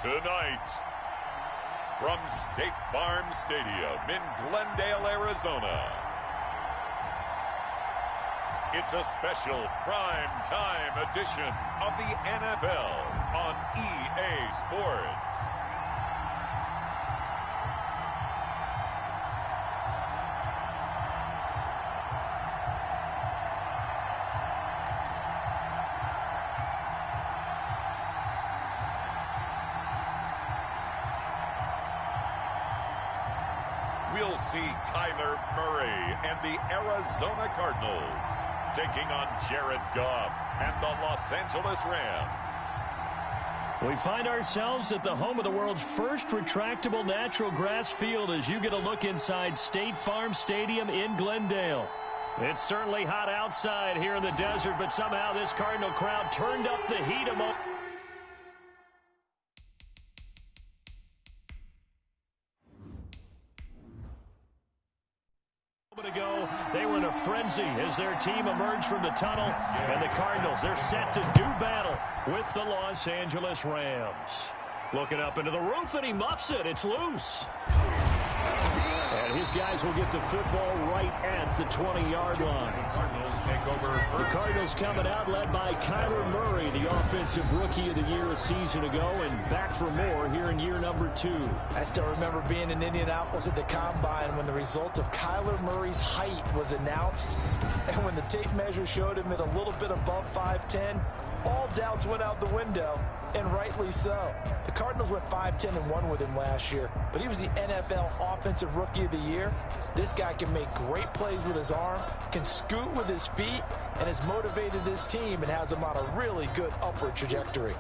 Tonight, from State Farm Stadium in Glendale, Arizona, it's a special prime time edition of the NFL on EA Sports. We'll see Kyler Murray and the Arizona Cardinals taking on Jared Goff and the Los Angeles Rams. We find ourselves at the home of the world's first retractable natural grass field as you get a look inside State Farm Stadium in Glendale. It's certainly hot outside here in the desert, but somehow this Cardinal crowd turned up the heat a moment ago. They were in a frenzy as their team emerged from the tunnel, and the Cardinals, they're set to do battle with the Los Angeles Rams. Looking up into the roof, and he muffs it. It's loose. And his guys will get the football right at the 20-yard line. The Cardinals coming out led by Kyler Murray, the offensive rookie of the year a season ago, and back for more here in year number 2. I still remember being in Indianapolis at the Combine when the result of Kyler Murray's height was announced, and when the tape measure showed him at a little bit above 5'10", all doubts went out the window, and rightly so. The Cardinals went 5-10-1 with him last year, but he was the NFL Offensive Rookie of the Year. This guy can make great plays with his arm, can scoot with his feet, and has motivated this team and has them on a really good upward trajectory.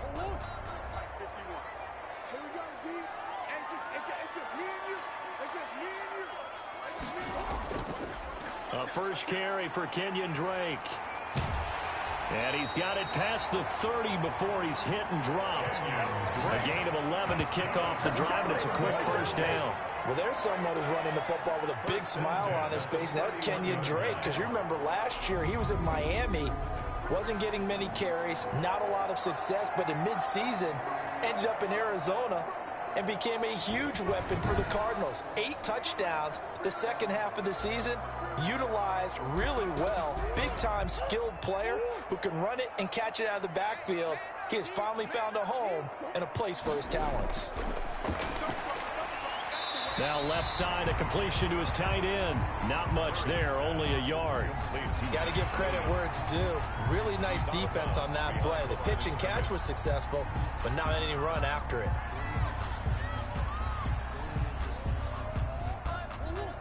A first carry for Kenyon Drake. And he's got it past the 30 before he's hit and dropped. A gain of 11 to kick off the drive, and it's a quick first down. Well, there's someone who's running the football with a big smile on his face, and that's Kenyon Drake. Because you remember last year he was in Miami, wasn't getting many carries, not a lot of success, but in midseason ended up in Arizona and became a huge weapon for the Cardinals. 8 touchdowns the second half of the season, utilized really well. Big-time skilled player who can run it and catch it out of the backfield. He has finally found a home and a place for his talents. Now left side, a completion to his tight end. Not much there, only a yard. Got to give credit where it's due. Really nice defense on that play. The pitch and catch was successful, but not any run after it.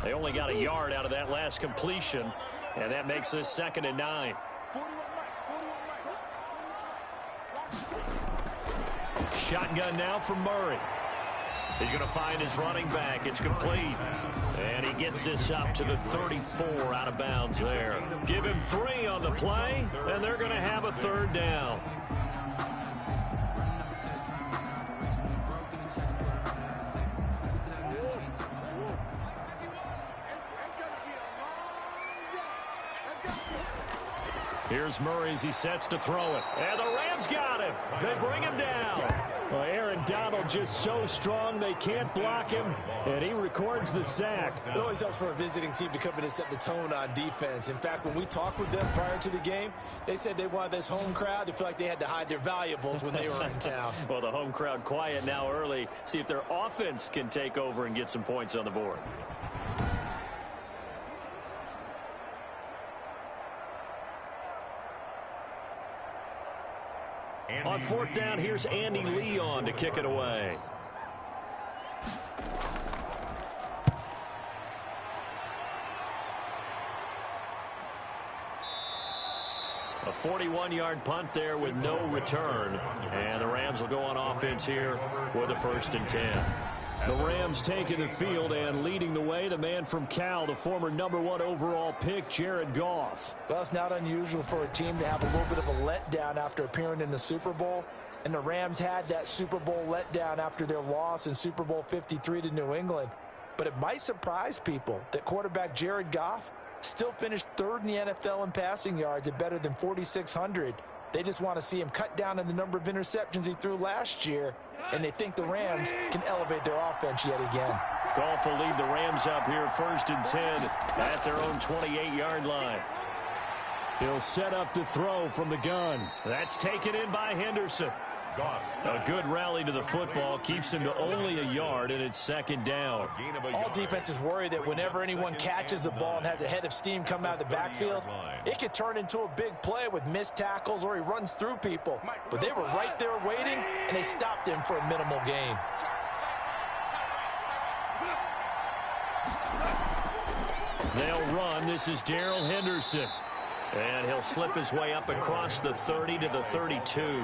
They only got a yard out of that last completion, and that makes this 2nd and 9. Shotgun now for Murray. He's going to find his running back. It's complete. And he gets this up to the 34 out of bounds there. Give him 3 on the play, and they're going to have a 3rd down. Here's Murray as he sets to throw it. And the Rams got him. They bring him down. Well, Aaron Donald just so strong they can't block him, and he records the sack. It always helps for a visiting team to come in and set the tone on defense. In fact, when we talked with them prior to the game, they said they wanted this home crowd to feel like they had to hide their valuables when they were in town. Well, the home crowd quiet now early. See if their offense can take over and get some points on the board. On 4th down, here's Andy Leon to kick it away. A 41-yard punt there with no return. And the Rams will go on offense here with a 1st and 10. The Rams taking the field and leading the way, the man from Cal, the former #1 overall pick, Jared Goff. Well, it's not unusual for a team to have a little bit of a letdown after appearing in the Super Bowl. And the Rams had that Super Bowl letdown after their loss in Super Bowl 53 to New England. But it might surprise people that quarterback Jared Goff still finished 3rd in the NFL in passing yards at better than 4,600. They just want to see him cut down on the number of interceptions he threw last year, and they think the Rams can elevate their offense yet again. Goff will lead the Rams up here 1st and 10 at their own 28-yard line. He'll set up to throw from the gun. That's taken in by Henderson. A good rally to the football keeps him to only a yard, and it's 2nd down. All defenses worry that whenever anyone catches the ball and has a head of steam come out of the backfield, it could turn into a big play with missed tackles or he runs through people. But they were right there waiting, and they stopped him for a minimal gain. They'll run. This is Darrell Henderson. And he'll slip his way up across the 30 to the 32.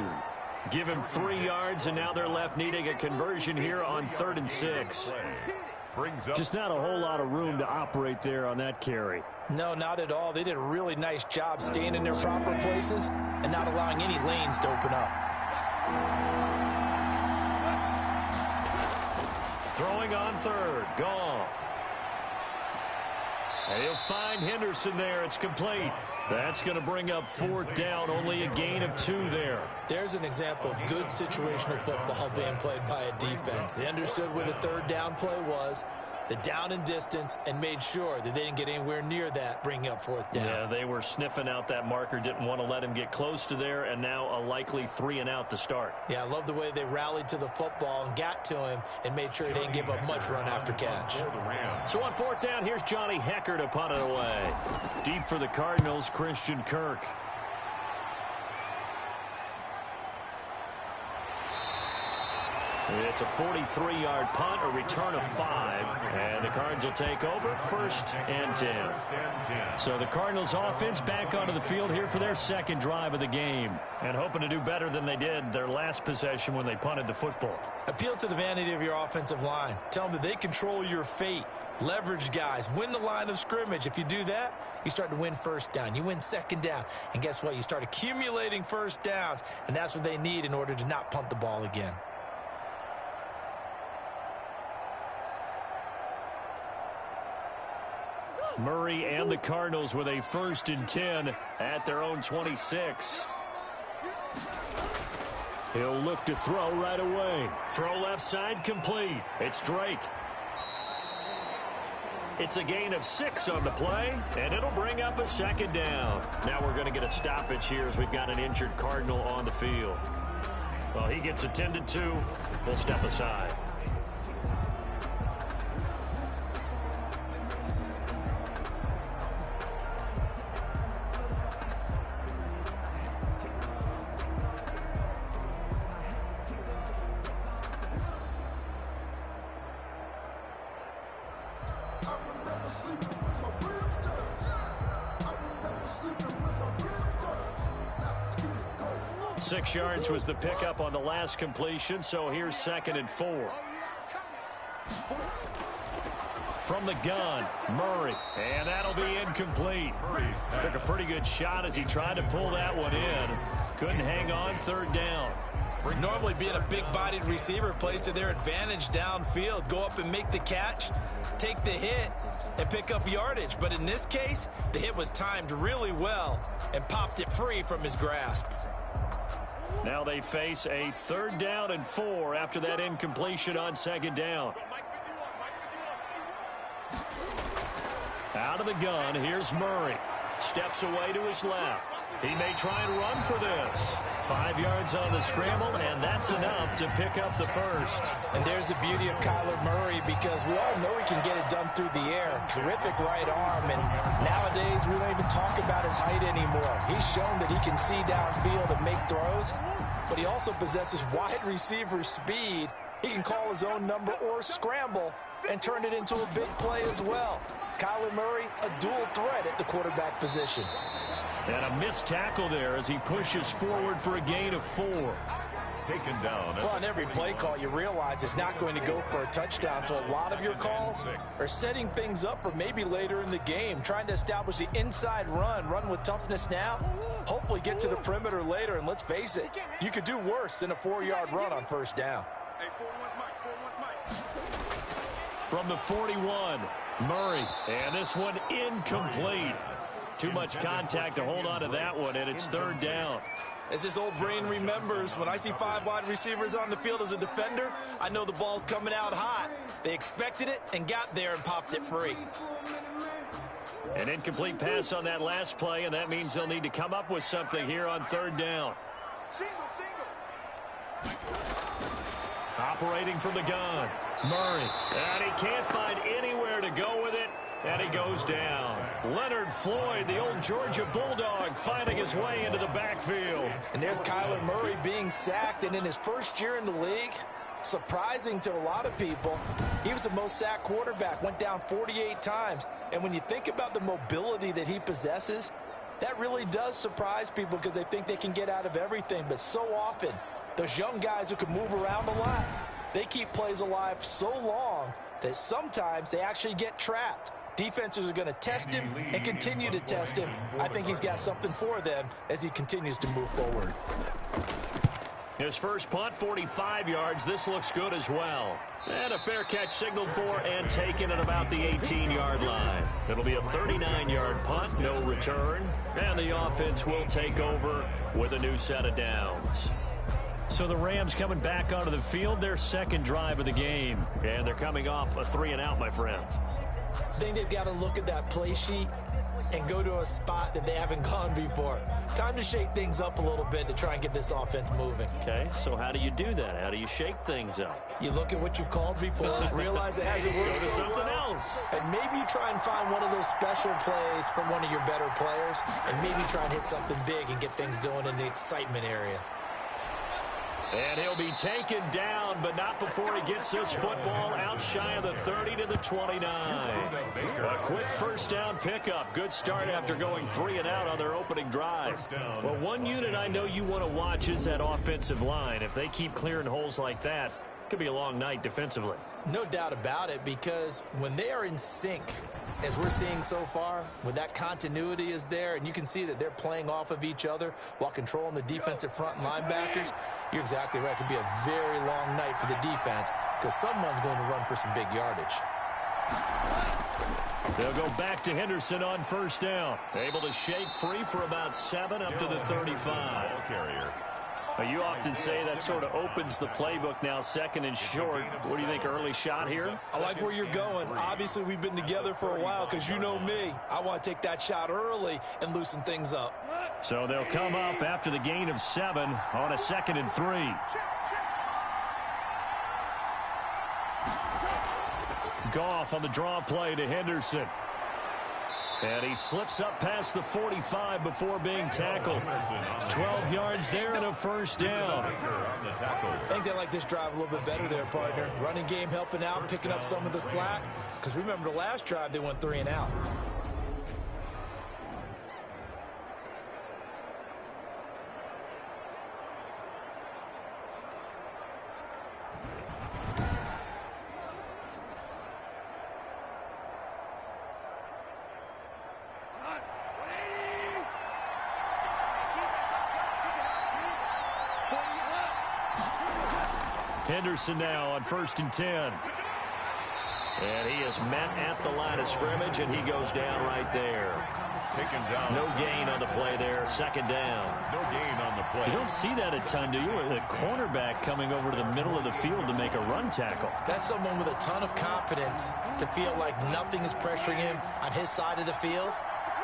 Give him 3 yards, and now they're left needing a conversion here on 3rd and 6. Just not a whole lot of room to operate there on that carry. No, not at all. They did a really nice job staying in their proper places and not allowing any lanes to open up. Throwing on 3rd, Goff. And he'll find Henderson there. It's complete. That's going to bring up 4th down. Only a gain of 2 there. There's an example of good situational football being played by a defense. They understood where the 3rd down play was, the down and distance, and made sure that they didn't get anywhere near that, bringing up 4th down. Yeah, they were sniffing out that marker, didn't want to let him get close to there, and now a likely 3 and out to start. Yeah, I love the way they rallied to the football and got to him and made sure he didn't give up much run after catch. So on 4th down, here's Johnny Hecker to punt it away. Deep for the Cardinals, Christian Kirk. It's a 43-yard punt, a return of 5, and the Cards will take over 1st and 10. So the Cardinals offense back onto the field here for their 2nd drive of the game, and hoping to do better than they did their last possession when they punted the football. Appeal to the vanity of your offensive line. Tell them that they control your fate. Leverage guys. Win the line of scrimmage. If you do that, you start to win 1st down. You win 2nd down. And guess what? You start accumulating 1st downs, and that's what they need in order to not punt the ball again. Murray and the Cardinals with a 1st and 10 at their own 26. He'll look to throw right away. Throw left side complete. It's Drake. It's a gain of 6 on the play, and it'll bring up a 2nd down. Now we're going to get a stoppage here as we've got an injured Cardinal on the field. Well, he gets attended to. We'll step aside. I remember sleeping with my ribs touched. I remember sleeping with my ribs touched. Now keep it going. 6 yards was the pickup on the last completion, so here's 2nd and 4. From the gun, Murray, and that'll be incomplete. Took a pretty good shot as he tried to pull that one in. Couldn't hang on, 3rd down. Normally being a big-bodied receiver plays to their advantage downfield. Go up and make the catch, take the hit, and pick up yardage. But in this case, the hit was timed really well and popped it free from his grasp. Now they face a 3rd down and 4 after that incompletion on 2nd down. Out of the gun, here's Murray. Steps away to his left. He may try and run for this. 5 yards on the scramble, and that's enough to pick up the 1st. And there's the beauty of Kyler Murray, because we all know he can get it done through the air. Terrific right arm, and nowadays we don't even talk about his height anymore. He's shown that he can see downfield and make throws, but he also possesses wide receiver speed. He can call his own number or scramble and turn it into a big play as well. Kyler Murray, a dual threat at the quarterback position. And a missed tackle there as he pushes forward for a gain of 4. Taken down. Well, on every play call, you realize it's not going to go for a touchdown, so a lot of your calls are setting things up for maybe later in the game, trying to establish the inside run with toughness now, hopefully get to the perimeter later, and let's face it, you could do worse than a 4-yard run on 1st down. From the 41, Murray, and this one incomplete. Too much contact to hold on to that one, and it's 3rd down. As his old brain remembers, when I see 5 wide receivers on the field as a defender, I know the ball's coming out hot. They expected it and got there and popped it free. An incomplete pass on that last play, and that means they'll need to come up with something here on 3rd down. Operating from the gun, Murray. And he can't find anywhere to go with it, and he goes down. Leonard Floyd, the old Georgia Bulldog, finding his way into the backfield. And there's Kyler Murray being sacked, and in his first year in the league, surprising to a lot of people, he was the most sacked quarterback, went down 48 times. And when you think about the mobility that he possesses, that really does surprise people because they think they can get out of everything. But so often, those young guys who can move around a lot, they keep plays alive so long that sometimes they actually get trapped. Defenses are going to test him and continue to test him. I think he's got something for them as he continues to move forward. His first punt, 45 yards. This looks good as well. And a fair catch signaled for and taken at about the 18-yard line. It'll be a 39-yard punt, no return. And the offense will take over with a new set of downs. So the Rams coming back onto the field, their second drive of the game. And they're coming off a 3-and-out, my friend. I think they've got to look at that play sheet and go to a spot that they haven't gone before. Time to shake things up a little bit to try and get this offense moving. Okay, so how do you do that? How do you shake things up? You look at what you've called before, realize it hasn't worked Go to so something well, else. and maybe you try and find one of those special plays from one of your better players, and maybe try and hit something big and get things going in the excitement area. And he'll be taken down, but not before he gets this football out shy of the 30 to the 29. A quick first down pickup. Good start after going 3-and-out on their opening drive. Well, one unit I know you want to watch is that offensive line. If they keep clearing holes like that, it could be a long night defensively. No doubt about it, because when they are in sync, as we're seeing so far, when that continuity is there, and you can see that they're playing off of each other while controlling the defensive front and linebackers, you're exactly right. It could be a very long night for the defense because someone's going to run for some big yardage. They'll go back to Henderson on first down. Able to shake free for about 7 up to the 35. You often say that sort of opens the playbook now, 2nd and short. What do you think, early shot here? I like where you're going. Obviously, we've been together for a while because you know me. I want to take that shot early and loosen things up. So they'll come up after the gain of 7 on a 2nd and 3. Goff on the draw play to Henderson. And he slips up past the 45 before being tackled. 12 yards there and a first down. I think they like this drive a little bit better there, partner. Running game helping out, picking up some of the slack. Because remember the last drive, they went 3-and-out. Henderson now on 1st and 10. And he is met at the line of scrimmage, and he goes down right there. Taken down. No gain on the play there. 2nd down. No gain on the play. You don't see that a ton, do you? A cornerback coming over to the middle of the field to make a run tackle. That's someone with a ton of confidence to feel like nothing is pressuring him on his side of the field.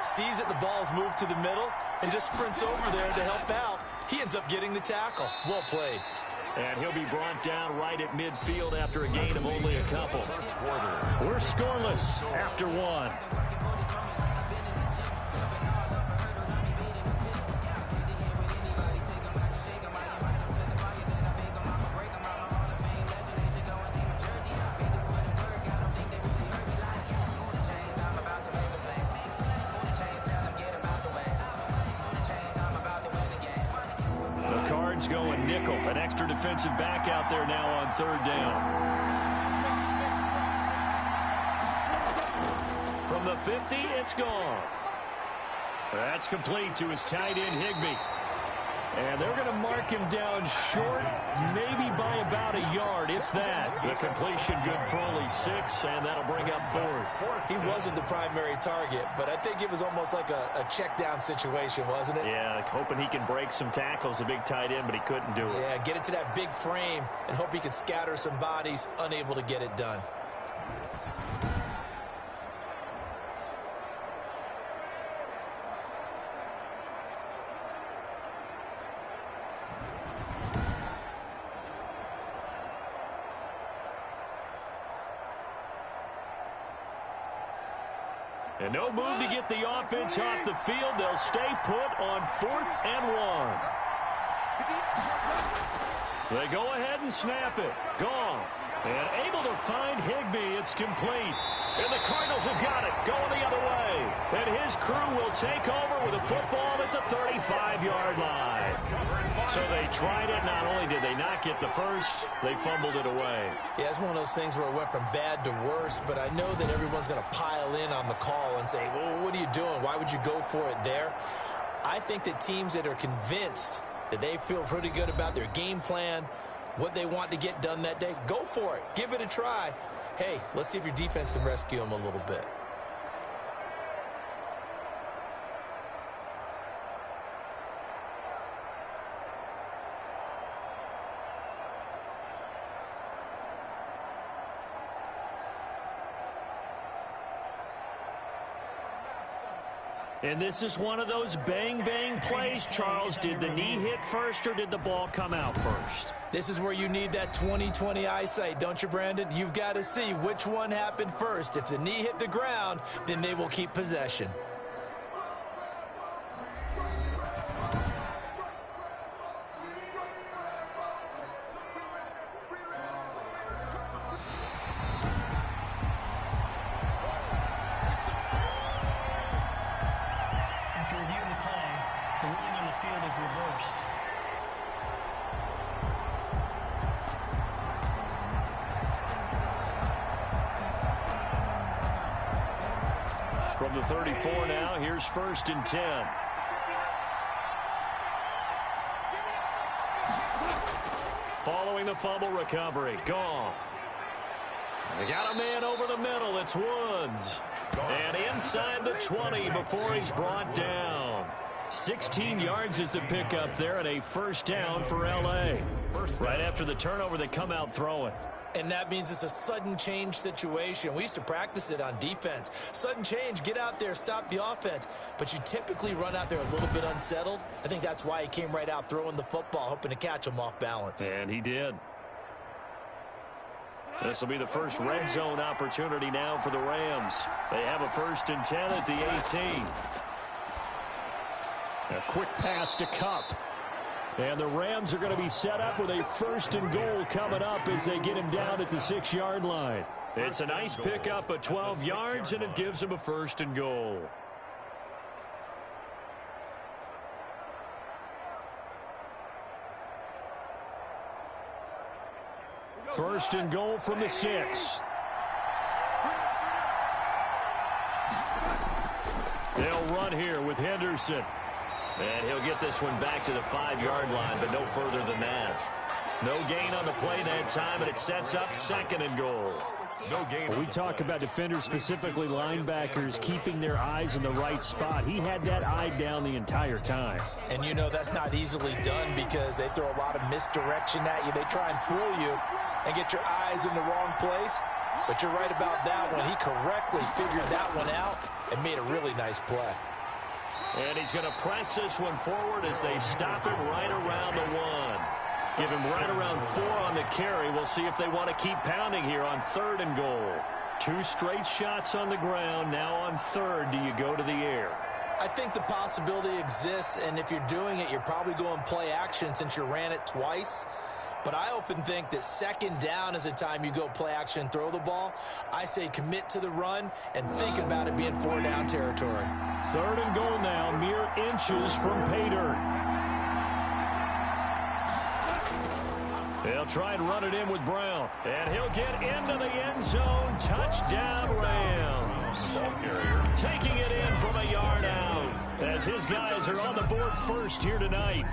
Sees that the ball's moved to the middle and just sprints over there to help out. He ends up getting the tackle. Well played. And he'll be brought down right at midfield after a gain of only a couple. We're scoreless after 1. Going nickel, an extra defensive back out there now on 3rd down. From the 50, it's Goff. That's complete to his tight end, Higbee. And they're going to mark him down short, maybe by about a yard, if that. The completion good for only 6, and that'll bring up 4th. He wasn't the primary target, but I think it was almost like a check down situation, wasn't it? Yeah, like hoping he can break some tackles, a big tight end, but he couldn't do it. Yeah, get it to that big frame and hope he can scatter some bodies, unable to get it done. And no move to get the offense off the field. They'll stay put on 4th and 1. They go ahead and snap it. Goff. And able to find Higbee. It's complete. And the Cardinals have got it. Going the other way. And his crew will take over with a football at the 35-yard line. So they tried it. Not only did they not get the first, they fumbled it away. Yeah, it's one of those things where it went from bad to worse, but I know that everyone's going to pile in on the call and say, well, what are you doing? Why would you go for it there? I think that teams that are convinced that they feel pretty good about their game plan, what they want to get done that day, go for it. Give it a try. Hey, let's see if your defense can rescue them a little bit. And this is one of those bang-bang plays, Charles. Did the knee hit first or did the ball come out first? This is where you need that 20/20 eyesight, don't you, Brandon? You've got to see which one happened first. If the knee hit the ground, then they will keep possession. After review of the play, the ruling on the field is reversed. From the 34 now, here's 1st and 10. Following the fumble recovery, Goff. They got a man over the middle. It's Woods. And inside the 20 before he's brought down. 16 yards is the pickup there and a 1st down for L.A. Right after the turnover, they come out throwing. And that means it's a sudden change situation. We used to practice it on defense. Sudden change, get out there, stop the offense. But you typically run out there a little bit unsettled. I think that's why he came right out throwing the football, hoping to catch him off balance. And he did. This will be the first red zone opportunity now for the Rams. They have a 1st and 10 at the 18. A quick pass to Kupp. And the Rams are going to be set up with a 1st and goal coming up as they get him down at the 6-yard line. It's a nice pickup of 12 yards, and it gives them a 1st and goal. First and goal from the 6. They'll run here with Henderson. And he'll get this one back to the 5-yard line, but no further than that. No gain on the play that time, and it sets up 2nd and goal. No gain. We talk about defenders, specifically linebackers, keeping their eyes in the right spot. He had that eye down the entire time. And you know that's not easily done because they throw a lot of misdirection at you. They try and fool you and get your eyes in the wrong place. But you're right about that one. He correctly figured that one out and made a really nice play. And he's going to press this one forward as they stop him right around the 1. Give him right around 4 on the carry. We'll see if they want to keep pounding here on 3rd and goal. 2 straight shots on the ground. Now on 3rd, do you go to the air? I think the possibility exists, and if you're doing it, you're probably going play action since you ran it twice. But I often think that 2nd down is the time you go play action and throw the ball. I say commit to the run and think about it being 4-down territory. 3rd and goal now, mere inches from pay dirt. They'll try and run it in with Brown. And he'll get into the end zone. Touchdown, Rams. Taking it in from a yard out as his guys are on the board first here tonight.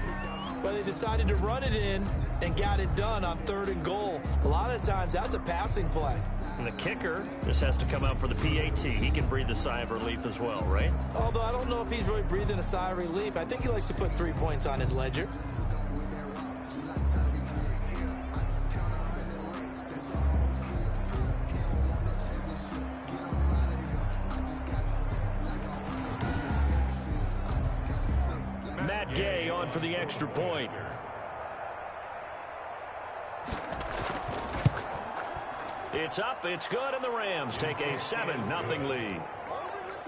Well, they decided to run it in and got it done on 3rd and goal. A lot of times, that's a passing play. And the kicker just has to come out for the PAT. He can breathe a sigh of relief as well, right? Although I don't know if he's really breathing a sigh of relief. I think he likes to put 3 points on his ledger. Matt Gay on for the extra point. It's up, it's good, and the Rams take a 7-0 lead.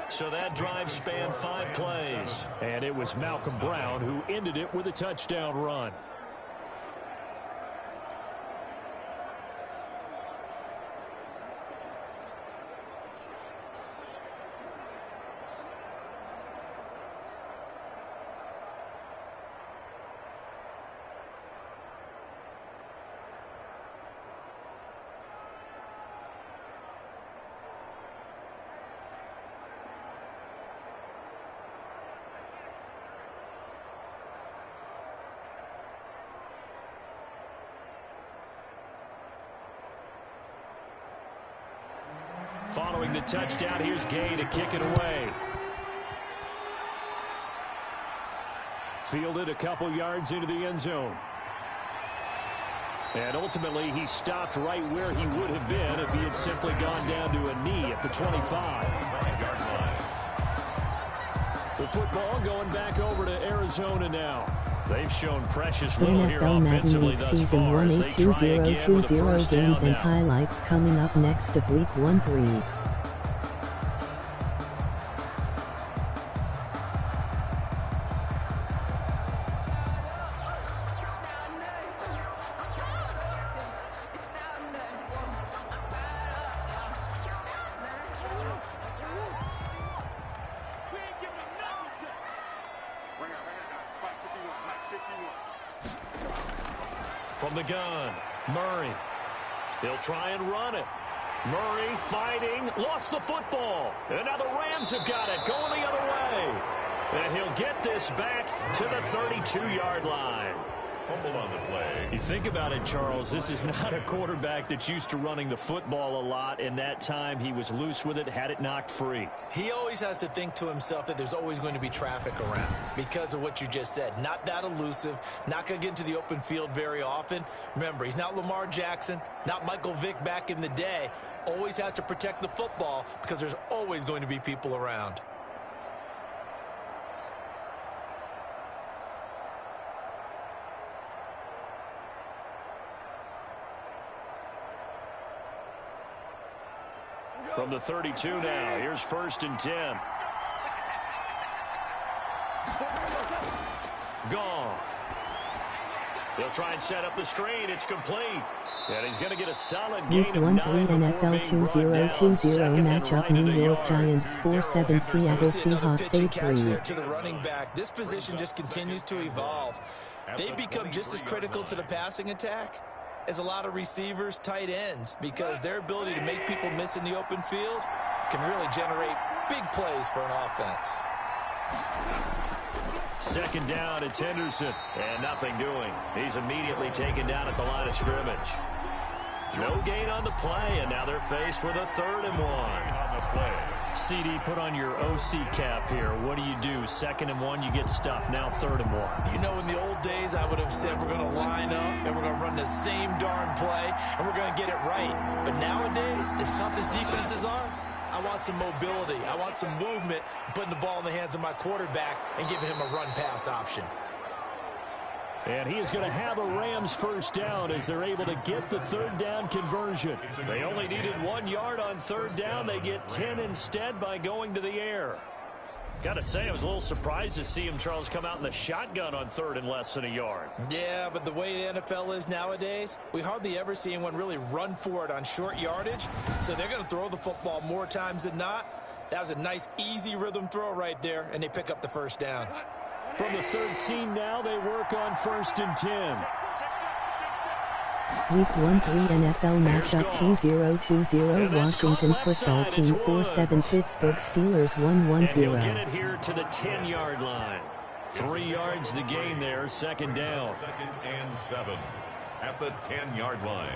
So that drive spanned 5 plays. And it was Malcolm Brown who ended it with a touchdown run. Following the touchdown, here's Gay to kick it away. Fielded a couple yards into the end zone. And ultimately, he stopped right where he would have been if he had simply gone down to a knee at the 25. The football going back over to Arizona now. They've shown precious little here NFL offensively Madden thus Season far 1 as they try again with a 82020 first down games and now. highlights coming up next of Week 1-3. From the gun, Murray. He'll try and run it. Murray fighting, lost the football. And now the Rams have got it, going the other way. And he'll get this back to the 32-yard line. Fumble on the play. You think about it, Charles, this is not a quarterback that's used to running the football a lot. In that time, he was loose with it, had it knocked free. He always has to think to himself that there's always going to be traffic around because of what you just said. Not that elusive, not going to get into the open field very often. Remember, he's not Lamar Jackson, not Michael Vick back in the day. Always has to protect the football because there's always going to be people around. From the 32 now, here's 1st and 10. Goff. They'll try and set up the screen. It's complete. And he's going to get a solid Week gain of 9 1-3 before NFL being brought down. 2020 Second and matchup right into New the York yard. Giants 4-7 Seattle Seahawks Pitching catch there 8-3. to the running back. This position just continues to evolve. They become just as critical to the passing attack as a lot of receivers, tight ends, because their ability to make people miss in the open field can really generate big plays for an offense. Second down, it's Henderson, and nothing doing. He's immediately taken down at the line of scrimmage. No gain on the play, and now they're faced with a 3rd and 1. On the play. CD, put on your OC cap here. What do? 2nd and 1, you get stuffed. Now 3rd and 1. You know, in the old days, I would have said we're going to line up and we're going to run the same darn play and we're going to get it right. But nowadays, as tough as defenses are, I want some mobility. I want some movement, putting the ball in the hands of my quarterback and giving him a run-pass option. And he is going to have a Rams 1st down as they're able to get the 3rd down conversion. They only needed 1 yard on 3rd down. They get 10 instead by going to the air. Got to say, I was a little surprised to see him, Charles, come out in the shotgun on 3rd and less than a yard. Yeah, but the way the NFL is nowadays, we hardly ever see anyone really run for it on short yardage. So they're going to throw the football more times than not. That was a nice, easy rhythm throw right there, and they pick up the 1st down. From the 13 now, they work on 1st and 10. Week 1-3 NFL matchup 2020 Washington Football Team 4-7 Pittsburgh Steelers And he'll get 1-1-0. it here to the 10-yard line. 3 yards the gain there, second down. 2nd and 7 at the 10-yard line.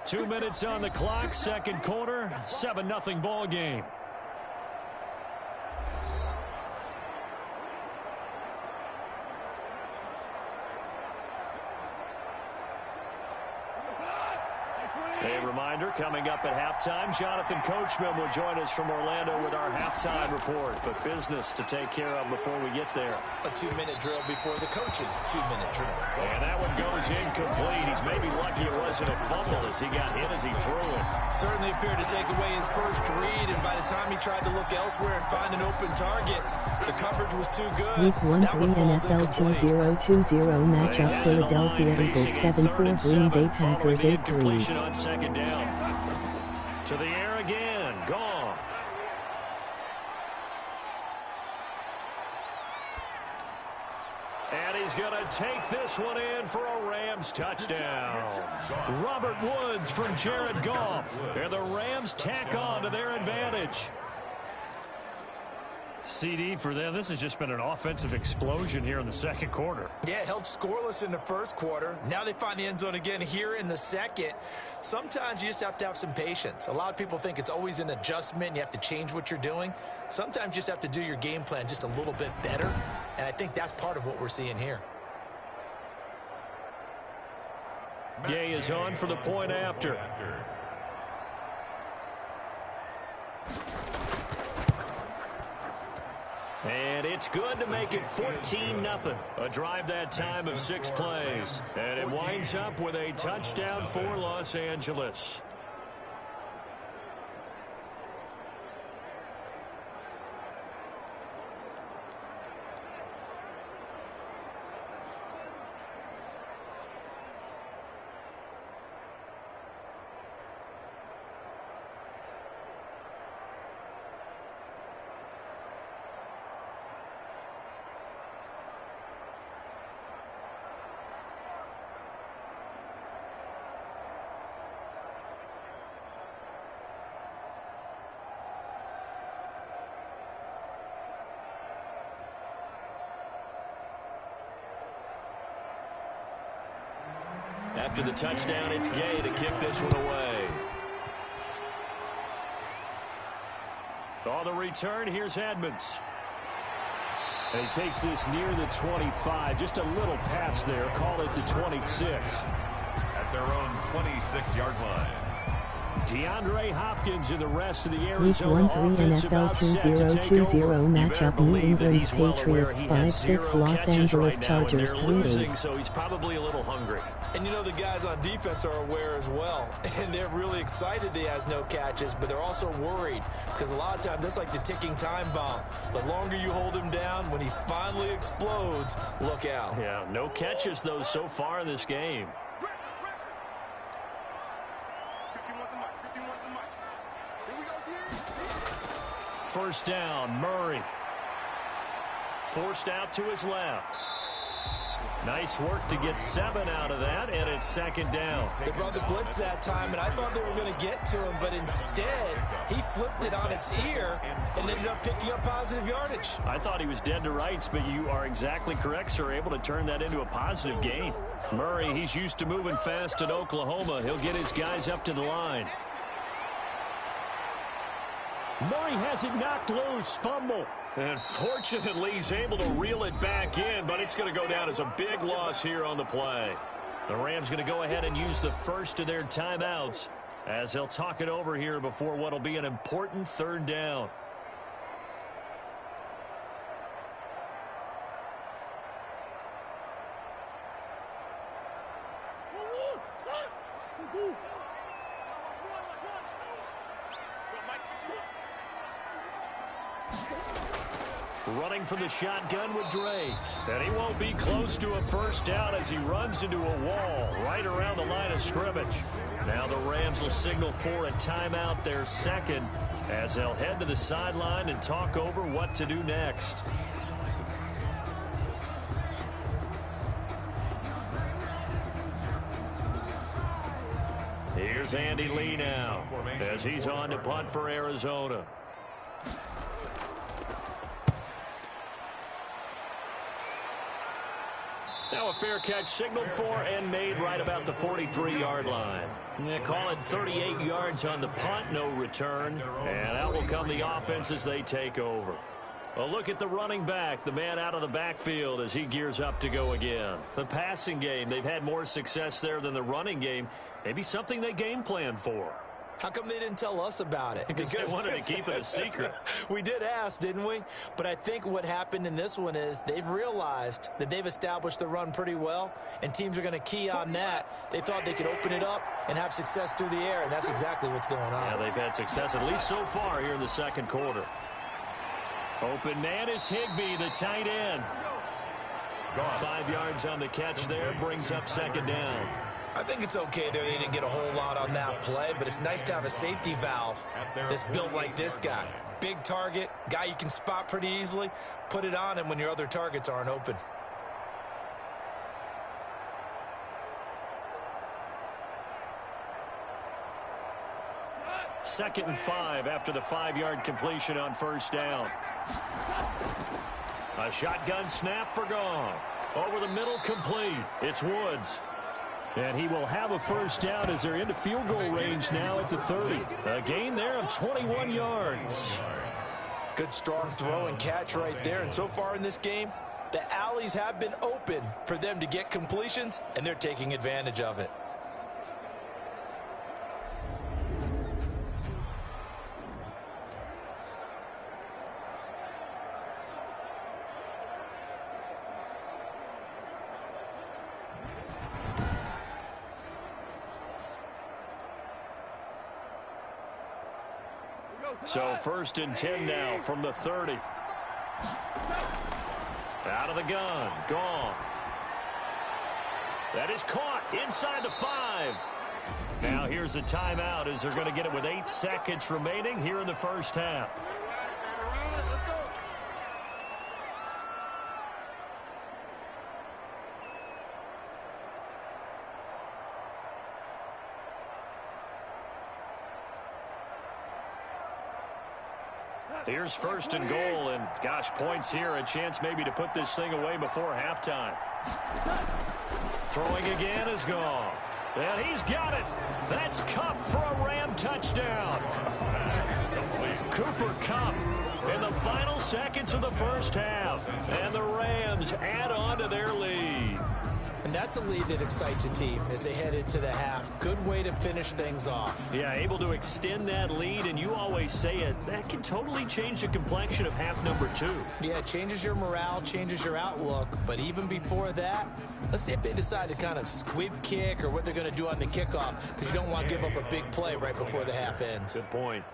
Two minutes on the clock, second quarter, 7-0 ball game. A reminder, coming up at halftime, Jonathan Coachman will join us from Orlando with our halftime report. But business to take care of before we get there. A 2-minute drill before the coach's 2-minute drill. And that one goes incomplete. He's maybe lucky it wasn't a fumble as he got hit as he threw it. Certainly appeared to take away his first read, and by the time he tried to look elsewhere and find an open target, the coverage was too good. Week 1 3 NFL 2020 matchup Philadelphia Eagles 7-4 Green Bay Packers 8-3. On second down. To the air again. Goff. And he's going to take this one in for a Rams touchdown. Robert Woods from Jared Goff. And the Rams tack on to their advantage. CD for them. This has just been an offensive explosion here in the second quarter. Yeah, held scoreless in the first quarter. Now they find the end zone again here in the second. Sometimes you just have to have some patience. A lot of people think it's always an adjustment. You have to change what you're doing. Sometimes you just have to do your game plan just a little bit better. And I think that's part of what we're seeing here. Gay is on for the point after. And it's good to make it 14-0. A drive that time of 6 plays. And it winds up with a touchdown for Los Angeles. After the touchdown, it's Gay to kick this one away. On the return, here's Edmonds. And he takes this near the 25. Just a little pass there. Call it the 26. At their own 26-yard line. DeAndre Hopkins and the rest of the Week Arizona 1 3 NFL 2020 matchup New England Patriots 5-6 Los Angeles Chargers 3-8. So he's probably a little hungry. And you know the guys on defense are aware as well. And they're really excited he has no catches, but they're also worried. Because a lot of times that's like the ticking time bomb. The longer you hold him down, when he finally explodes, look out. Yeah, no catches, though, so far in this game. First down, Murray. Forced out to his left. Nice work to get 7 out of that, and it's second down. They brought the blitz that time, and I thought they were going to get to him, but instead, he flipped it on its ear and ended up picking up positive yardage. I thought he was dead to rights, but you are exactly correct, sir, able to turn that into a positive gain. Murray, he's used to moving fast at Oklahoma. He'll get his guys up to the line. Murray has it knocked loose. Fumble. And fortunately, he's able to reel it back in, but it's going to go down as a big loss here on the play. The Rams going to go ahead and use the first of their timeouts as they'll talk it over here before what will be an important third down. Running from the shotgun with Drake. And he won't be close to a first down as he runs into a wall right around the line of scrimmage. Now the Rams will signal for a timeout, their second, as they'll head to the sideline and talk over what to do next. Here's Andy Lee now as he's on to punt for Arizona. Now a fair catch signaled for and made right about the 43-yard line. They call it 38 yards on the punt, no return. And out will come the offense as they take over. A look at the running back, the man out of the backfield as he gears up to go again. The passing game, they've had more success there than the running game. Maybe something they game plan for. How come they didn't tell us about it? Because they wanted to keep it a secret. We did ask, didn't we? But I think what happened in this one is they've realized that they've established the run pretty well, and teams are going to key on that. They thought they could open it up and have success through the air, and that's exactly what's going on. Yeah, they've had success at least so far here in the second quarter. Open man is Higbee, the tight end. 5 yards on the catch there, brings up second down. I think it's okay there. They didn't get a whole lot on that play, but it's nice to have a safety valve that's built like this guy. Big target, guy you can spot pretty easily. Put it on him when your other targets aren't open. Second and 5 after the 5-yard completion on first down. A shotgun snap for Goff. Over the middle, complete. It's Woods. And he will have a first down as they're into field goal range now at the 30. A gain there of 21 yards. Good strong throw and catch right there. And so far in this game, the alleys have been open for them to get completions, and they're taking advantage of it. So first and 10 now from the 30. Out of the gun. Goff. That is caught inside the 5. Now here's a timeout as they're going to get it with 8 seconds remaining here in the first half. Here's first and goal, and gosh, points here, a chance maybe to put this thing away before halftime. Throwing again is Goff. And he's got it. That's Kupp for a Ram touchdown. Cooper Kupp in the final seconds of the first half. And the Rams add on to their lead. And that's a lead that excites a team as they head into the half. Good way to finish things off. Yeah, able to extend that lead, and you always say it, that can totally change the complexion of half number 2. Yeah, it changes your morale, changes your outlook. But even before that, let's see if they decide to kind of squib kick or what they're going to do on the kickoff, because you don't want to give up a big play right before the half ends. Good point.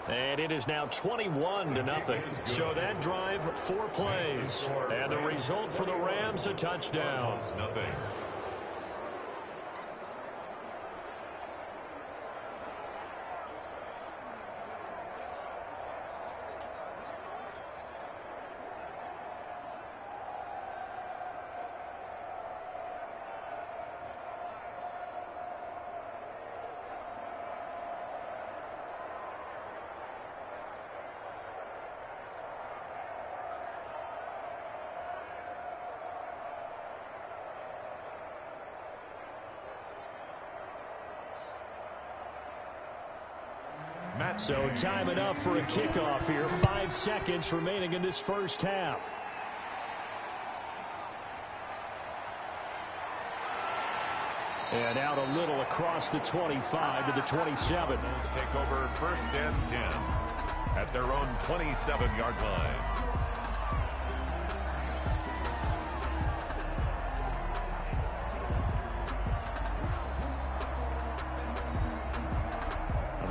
And it is now 21-0. So that drive, 4 plays. And the result for the Rams, a touchdown. Nothing. So time enough for a kickoff here. 5 seconds remaining in this first half. And out a little across the 25 to the 27. Take over first and 10 at their own 27-yard line.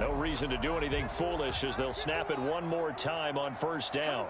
No reason to do anything foolish as they'll snap it one more time on first down.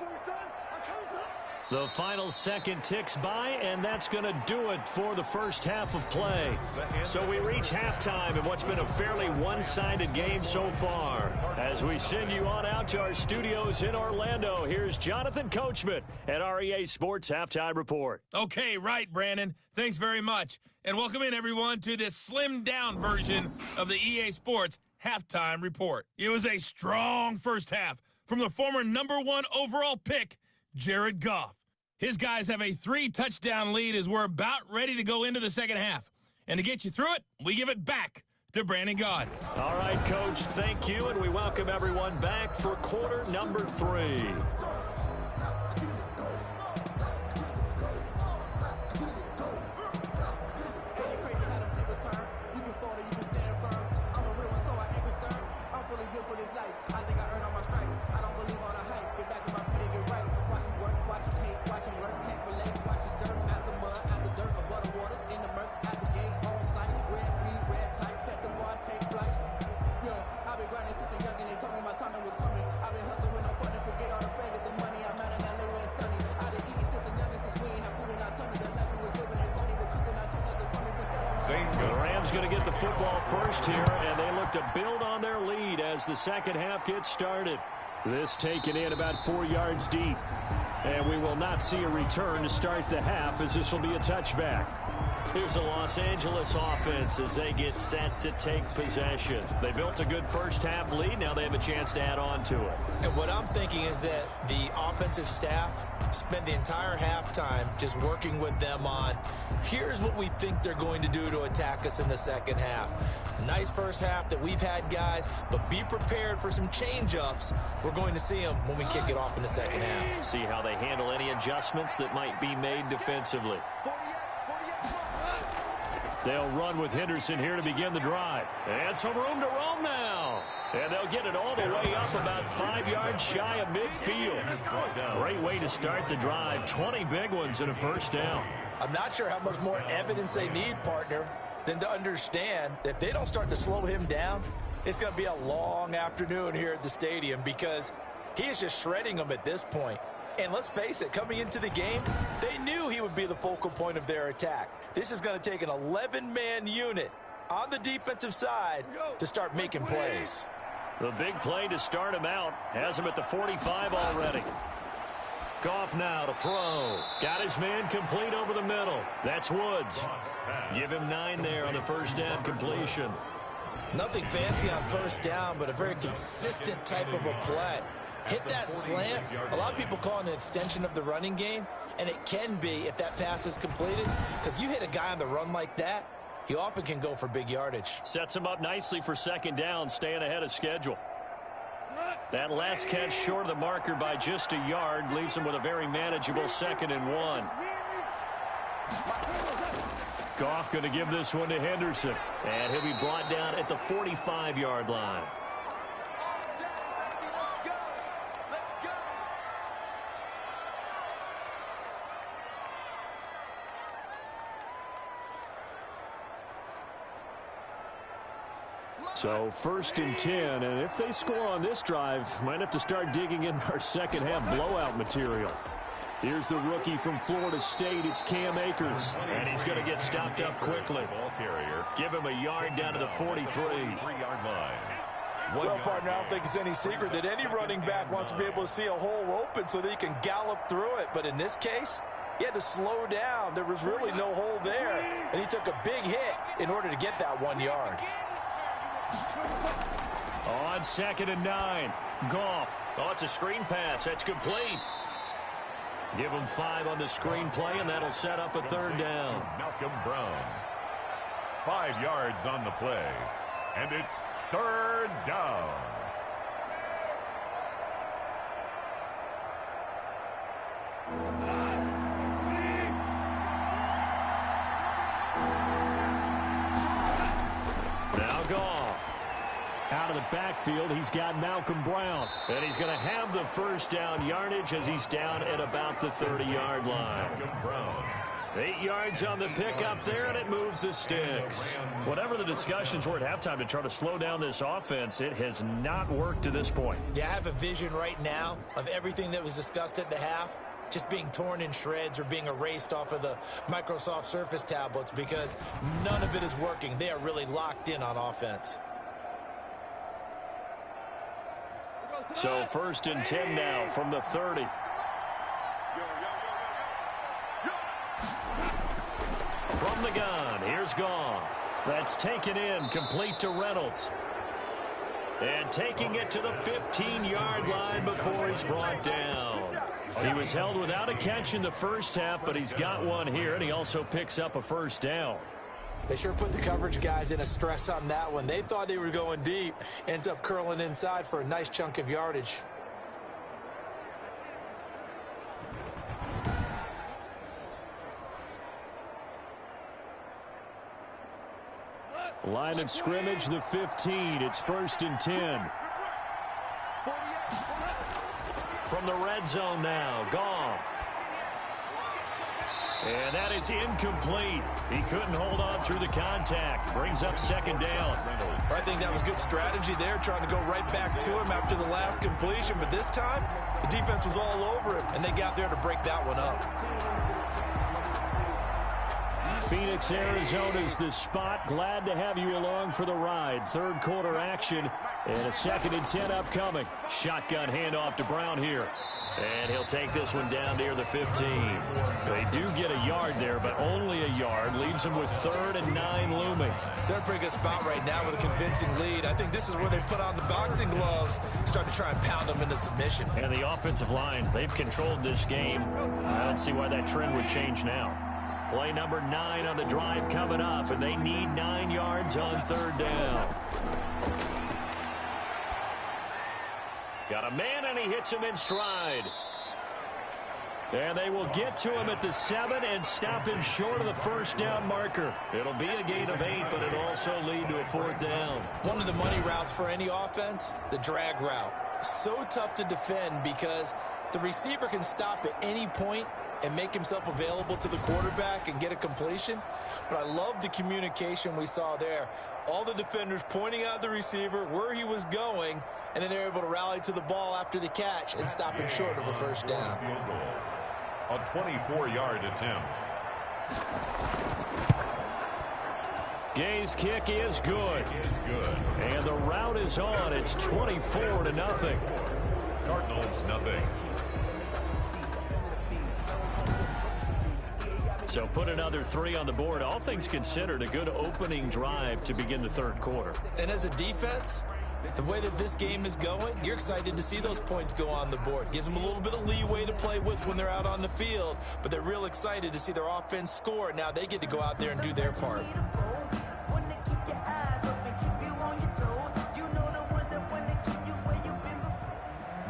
The final second ticks by, and that's going to do it for the first half of play. So we reach halftime in what's been a fairly one-sided game so far. As we send you on out to our studios in Orlando, here's Jonathan Coachman at REA Sports Halftime Report. Okay, right, Brandon. Thanks very much. And welcome in, everyone, to this slimmed-down version of the EA Sports Halftime Report. It was a strong first half from the former #1 overall pick, Jared Goff. His guys have a 3-touchdown lead as we're about ready to go into the second half. And to get you through it, we give it back to Brandon Gaud. All right, Coach, thank you, and we welcome everyone back for quarter number 3. The Rams going to get the football first here, and they look to build on their lead as the second half gets started. This taken in about 4 yards deep. And we will not see a return to start the half, as this will be a touchback. Here's the Los Angeles offense as they get set to take possession. They built a good first half lead. Now they have a chance to add on to it. And what I'm thinking is that the offensive staff spent the entire halftime just working with them on, here's what we think they're going to do to attack us in the second half. Nice first half that we've had, guys, but be prepared for some change-ups. We're going to see them when we kick it off in the second half. See how they handle any adjustments that might be made defensively. They'll run with Henderson here to begin the drive. And some room to roam now. And they'll get it all the way up about 5 yards shy of midfield. Great way to start the drive. 20 big ones and a first down. I'm not sure how much more evidence they need, partner, than to understand that if they don't start to slow him down, it's going to be a long afternoon here at the stadium because he is just shredding them at this point. And let's face it, coming into the game, they knew he would be the focal point of their attack. This is going to take an 11-man unit on the defensive side to start making plays. The big play to start him out has him at the 45 already. Goff now to throw. Got his man complete over the middle. That's Woods. Give him 9 there on the first down completion. Nothing fancy on first down, but a very consistent type of a play. Hit that slant. A lot of people call it an extension of the running game, and it can be if that pass is completed, because you hit a guy on the run like that, he often can go for big yardage. Sets him up nicely for second down, staying ahead of schedule. That last catch short of the marker by just a yard leaves him with a very manageable 2nd and 1. Goff going to give this one to Henderson, and he'll be brought down at the 45-yard line. So 1st and 10, and if they score on this drive, might have to start digging in our second half blowout material. Here's the rookie from Florida State. It's Cam Akers, and he's going to get stopped up quickly. Give him a yard down to the 43-yard line. Well, partner, I don't think it's any secret that any running back wants to be able to see a hole open so that he can gallop through it. But in this case, he had to slow down. There was really no hole there, and he took a big hit in order to get that 1 yard. On 2nd and 9, Goff. Oh, it's a screen pass. That's complete. Give him 5 on the screen play, and that'll set up a 3rd down. Malcolm Brown. 5 yards on the play, and it's 3rd down. Now Goff. Out of the backfield, he's got Malcolm Brown. And he's going to have the first down yardage as he's down at about the 30-yard line. 8 yards on the pickup there, and it moves the sticks. Whatever the discussions were at halftime to try to slow down this offense, it has not worked to this point. Yeah, I have a vision right now of everything that was discussed at the half just being torn in shreds or being erased off of the Microsoft Surface tablets because none of it is working. They are really locked in on offense. So 1st and 10 now from the 30. From the gun, here's Goff. That's taken in, complete to Reynolds. And taking it to the 15-yard line before he's brought down. He was held without a catch in the first half, but he's got one here, and he also picks up a first down. They sure put the coverage guys in a stress on that one. They thought they were going deep. Ends up curling inside for a nice chunk of yardage. Line of scrimmage, the 15. It's 1st and 10. From the red zone now, Goff. And that is incomplete. He couldn't hold on through the contact. Brings up 2nd down. I think that was good strategy there, trying to go right back to him after the last completion. But this time, the defense was all over him, and they got there to break that one up. Phoenix, Arizona's the spot. Glad to have you along for the ride. 3rd quarter action and a 2nd and 10 upcoming. Shotgun handoff to Brown here. And he'll take this one down near the 15. They do get a yard there, but only a yard. Leaves them with 3rd and 9 looming. They're in a pretty good spot right now with a convincing lead. I think this is where they put on the boxing gloves, start to try and pound them into submission. And the offensive line, they've controlled this game. I don't see why that trend would change now. Play number 9 on the drive coming up, and they need 9 yards on 3rd down. Got a man, and he hits him in stride. And they will get to him at the 7 and stop him short of the 1st down marker. It'll be a gain of 8, but it'll also lead to a 4th down. One of the money routes for any offense, the drag route. So tough to defend because the receiver can stop at any point and make himself available to the quarterback and get a completion. But I love the communication we saw there. All the defenders pointing out the receiver, where he was going, and then they're able to rally to the ball after the catch and stop him short of a 1st down. A 24-yard attempt. Gay's kick is good. And the route is on. It's 24-0. Cardinals, nothing. So put another 3 on the board. All things considered, a good opening drive to begin the 3rd quarter. And as a defense, the way that this game is going, you're excited to see those points go on the board. Gives them a little bit of leeway to play with when they're out on the field, but they're real excited to see their offense score. Now they get to go out there and do their part.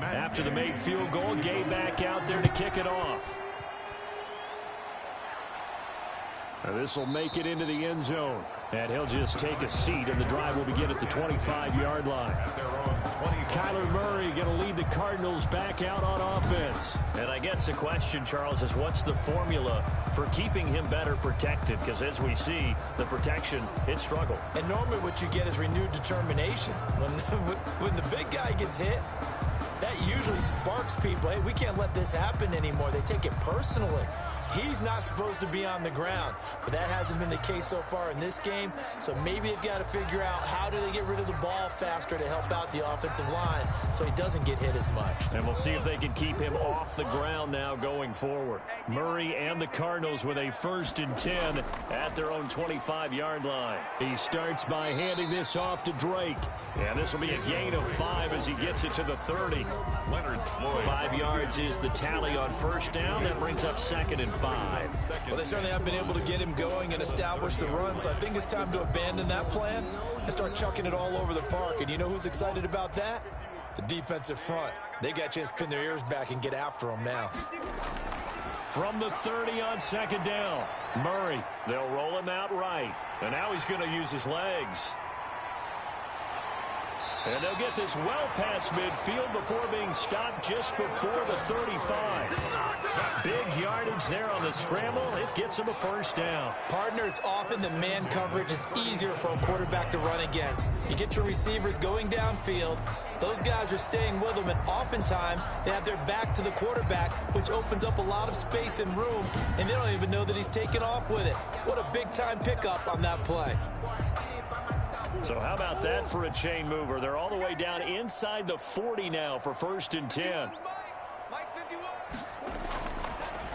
After the made field goal, Gay back out there to kick it off. This will make it into the end zone. And he'll just take a seat, and the drive will begin at the 25-yard line. Kyler Murray going to lead the Cardinals back out on offense. And I guess the question, Charles, is what's the formula for keeping him better protected? Because as we see, the protection, it struggled. And normally what you get is renewed determination. When the big guy gets hit, that usually sparks people. Hey, we can't let this happen anymore. They take it personally. He's not supposed to be on the ground, but that hasn't been the case so far in this game. So maybe they've got to figure out how do they get rid of the ball faster to help out the offensive line so he doesn't get hit as much. And we'll see if they can keep him off the ground now going forward. Murray and the Cardinals with a 1st and 10 at their own 25-yard line. He starts by handing this off to Drake. And this will be a gain of 5 as he gets it to the 30. 5 yards is the tally on 1st down. That brings up 2nd and 5. Well, they certainly have been able to get him going and establish the run, so I think it's time to abandon that plan and start chucking it all over the park. And you know who's excited about that? The defensive front. They got a chance to pin their ears back and get after him now. From the 30 on 2nd down, Murray. They'll roll him out right. And now he's going to use his legs. And they'll get this well past midfield before being stopped just before the 35. Big yardage there on the scramble. It gets him a first down. Partner, it's often the man coverage is easier for a quarterback to run against. You get your receivers going downfield. Those guys are staying with them, and oftentimes they have their back to the quarterback, which opens up a lot of space and room, and they don't even know that he's taken off with it. What a big-time pickup on that play. So how about that for a chain mover? They're all the way down inside the 40 now for 1st and 10.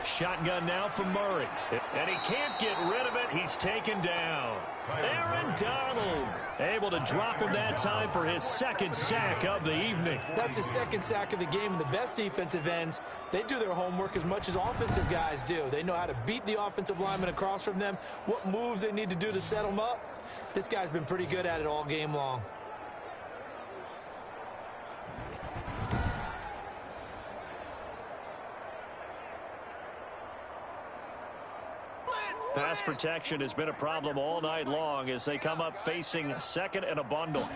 Shotgun now from Murray. And he can't get rid of it. He's taken down. Aaron Donald able to drop him that time for his 2nd sack of the evening. That's his 2nd sack of the game, and the best defensive ends, they do their homework as much as offensive guys do. They know how to beat the offensive lineman across from them, what moves they need to do to set them up. This guy's been pretty good at it all game long. Pass protection has been a problem all night long as they come up facing 2nd and a bundle.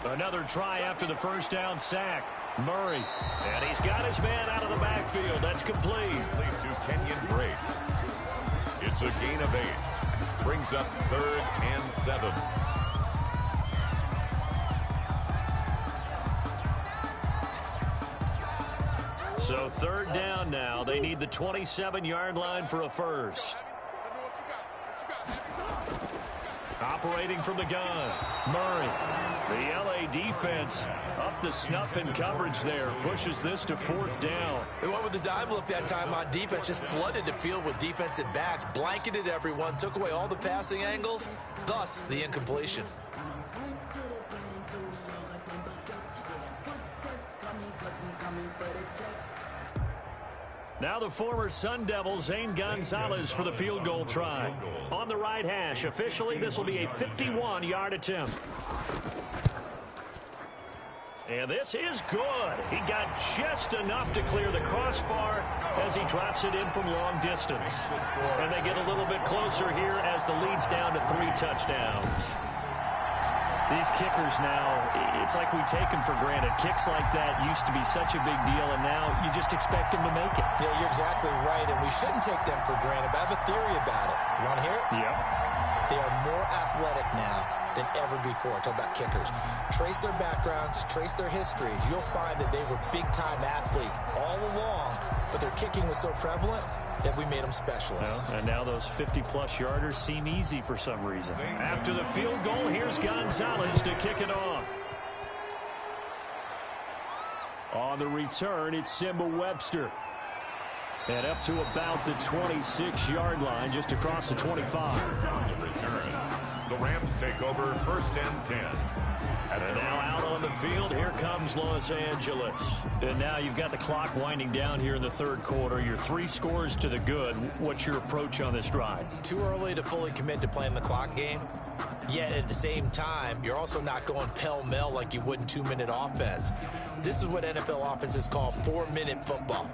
Another try after the 1st down sack. Murray. And he's got his man out of the backfield. That's complete. Lead to Kenyon Drake. It's a gain of 8. Brings up 3rd and 7. So 3rd down now. They need the 27-yard line for a first. Operating from the gun. Murray. The LA defense up the snuff in coverage there. Pushes this to 4th down. They went with the dive look that time on defense. Just flooded the field with defensive backs. Blanketed everyone. Took away all the passing angles. Thus, the incompletion. Now the former Sun Devil, Zane Gonzalez, for the field goal try. On the right hash, officially this will be a 51-yard attempt. And this is good. He got just enough to clear the crossbar as he drops it in from long distance. And they get a little bit closer here as the lead's down to 3 touchdowns. These kickers now, it's like we take them for granted. Kicks like that used to be such a big deal, and now you just expect them to make it. Yeah, you're exactly right, and we shouldn't take them for granted, but I have a theory about it. You want to hear it? Yep. They are more athletic now than ever before. Talk about kickers. Trace their backgrounds, trace their histories. You'll find that they were big-time athletes all along, but their kicking was so prevalent that we made them specialists. Well, and now those 50-plus yarders seem easy for some reason. After the field goal, here's Gonzalez to kick it off. On the return, it's Simba Webster. And up to about the 26-yard line, just across the 25. On the return, the Rams take over 1st and 10. And now out on the field, here comes Los Angeles. And now you've got the clock winding down here in the 3rd quarter. You're 3 scores to the good. What's your approach on this drive? Too early to fully commit to playing the clock game. Yet at the same time, you're also not going pell-mell like you would in 2-minute offense. This is what NFL offenses call 4-minute football.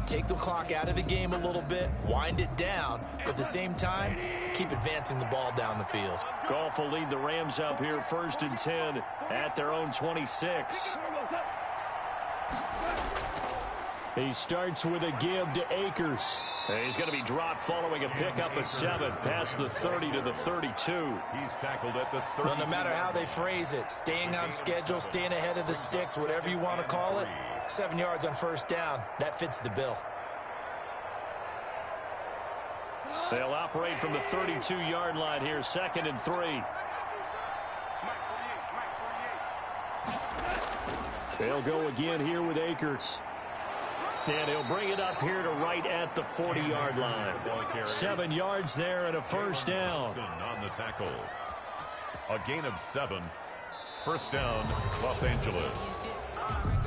Take the clock out of the game a little bit, wind it down, but at the same time, keep advancing the ball down the field. Goff will lead the Rams up here 1st and 10 at their own 26. He starts with a give to Akers. He's going to be dropped following a pickup of 7 past the 30 to the 32. He's tackled at the 30. Well, no matter how they phrase it, staying on schedule, staying ahead of the sticks, whatever you want to call it, 7 yards on 1st down, that fits the bill. They'll operate from the 32-yard line here, 2nd and 3. They'll go again here with Akers. And he'll bring it up here to right at the 40-yard line. 7 yards there and a 1st down. On the tackle. A gain of 7. 1st down, Los Angeles.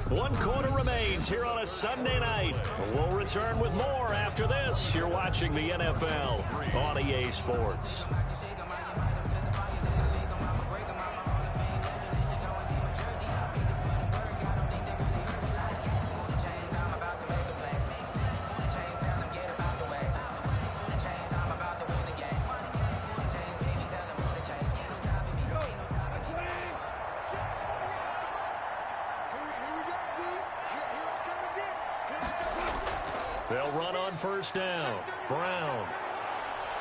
1 quarter remains here on a Sunday night. We'll return with more after this. You're watching the NFL on EA Sports. They'll run on first down. Brown.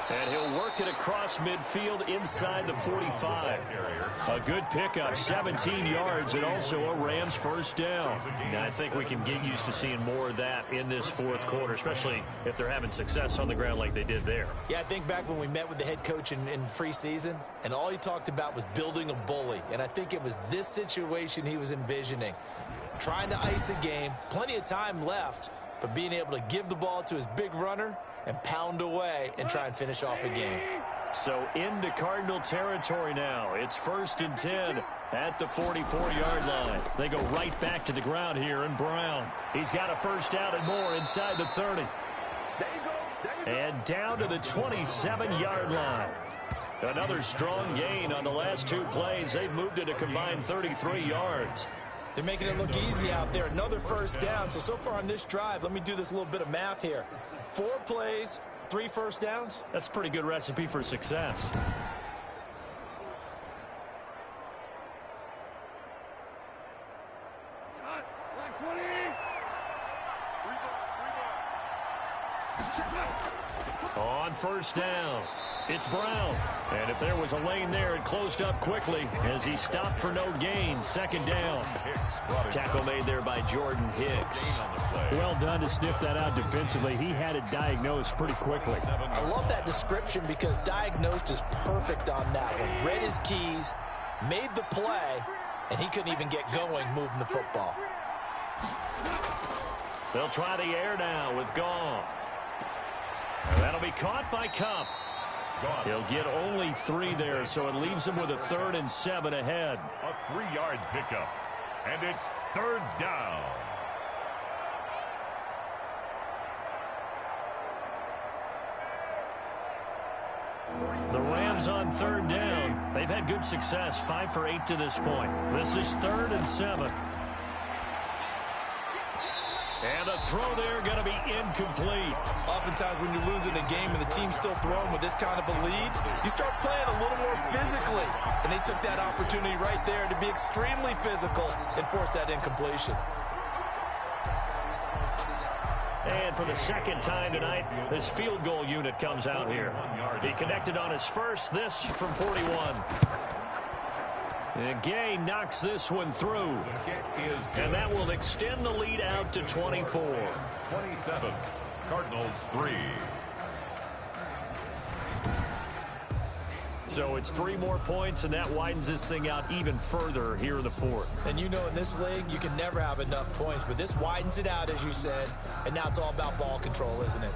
And he'll work it across midfield inside the 45. A good pickup, 17 yards, and also a Rams first down. Now, I think we can get used to seeing more of that in this fourth quarter, especially if they're having success on the ground like they did there. Yeah, I think back when we met with the head coach in preseason, and all he talked about was building a bully. And I think it was this situation he was envisioning. Trying to ice a game, plenty of time left, but being able to give the ball to his big runner and pound away and try and finish off a game. So into Cardinal territory now. It's 1st and 10 at the 44-yard line. They go right back to the ground here, and Brown. He's got a first down and more inside the 30. And down to the 27-yard line. Another strong gain on the last two plays. They've moved it a combined 33 yards. They're making it look easy out there. Another first down. So far on this drive, let me do this little bit of math here. 4 plays, 3 first downs. That's a pretty good recipe for success. On first down, it's Brown. And if there was a lane there, it closed up quickly as he stopped for no gain. 2nd down. Tackle made there by Jordan Hicks. Well done to sniff that out defensively. He had it diagnosed pretty quickly. I love that description because diagnosed is perfect on that one. Read his keys, made the play, and he couldn't even get going moving the football. They'll try the air now with Goff. And that'll be caught by Cup. He'll get only 3 there, so it leaves him with a 3rd and 7 ahead. A 3-yard pickup, and it's 3rd down. The Rams on 3rd down. They've had good success, 5 for 8 to this point. This is 3rd and 7. And a throw there going to be incomplete. Oftentimes when you're losing a game and the team's still throwing with this kind of a lead, you start playing a little more physically. And they took that opportunity right there to be extremely physical and force that incompletion. And for the 2nd time tonight, this field goal unit comes out here. He connected on his first, this from 41. And Gay knocks this one through. And that will extend the lead out to 24. 27, Cardinals 3. So it's 3 more points, and that widens this thing out even further here in the 4th. And you know in this league, you can never have enough points, but this widens it out, as you said, and now it's all about ball control, isn't it?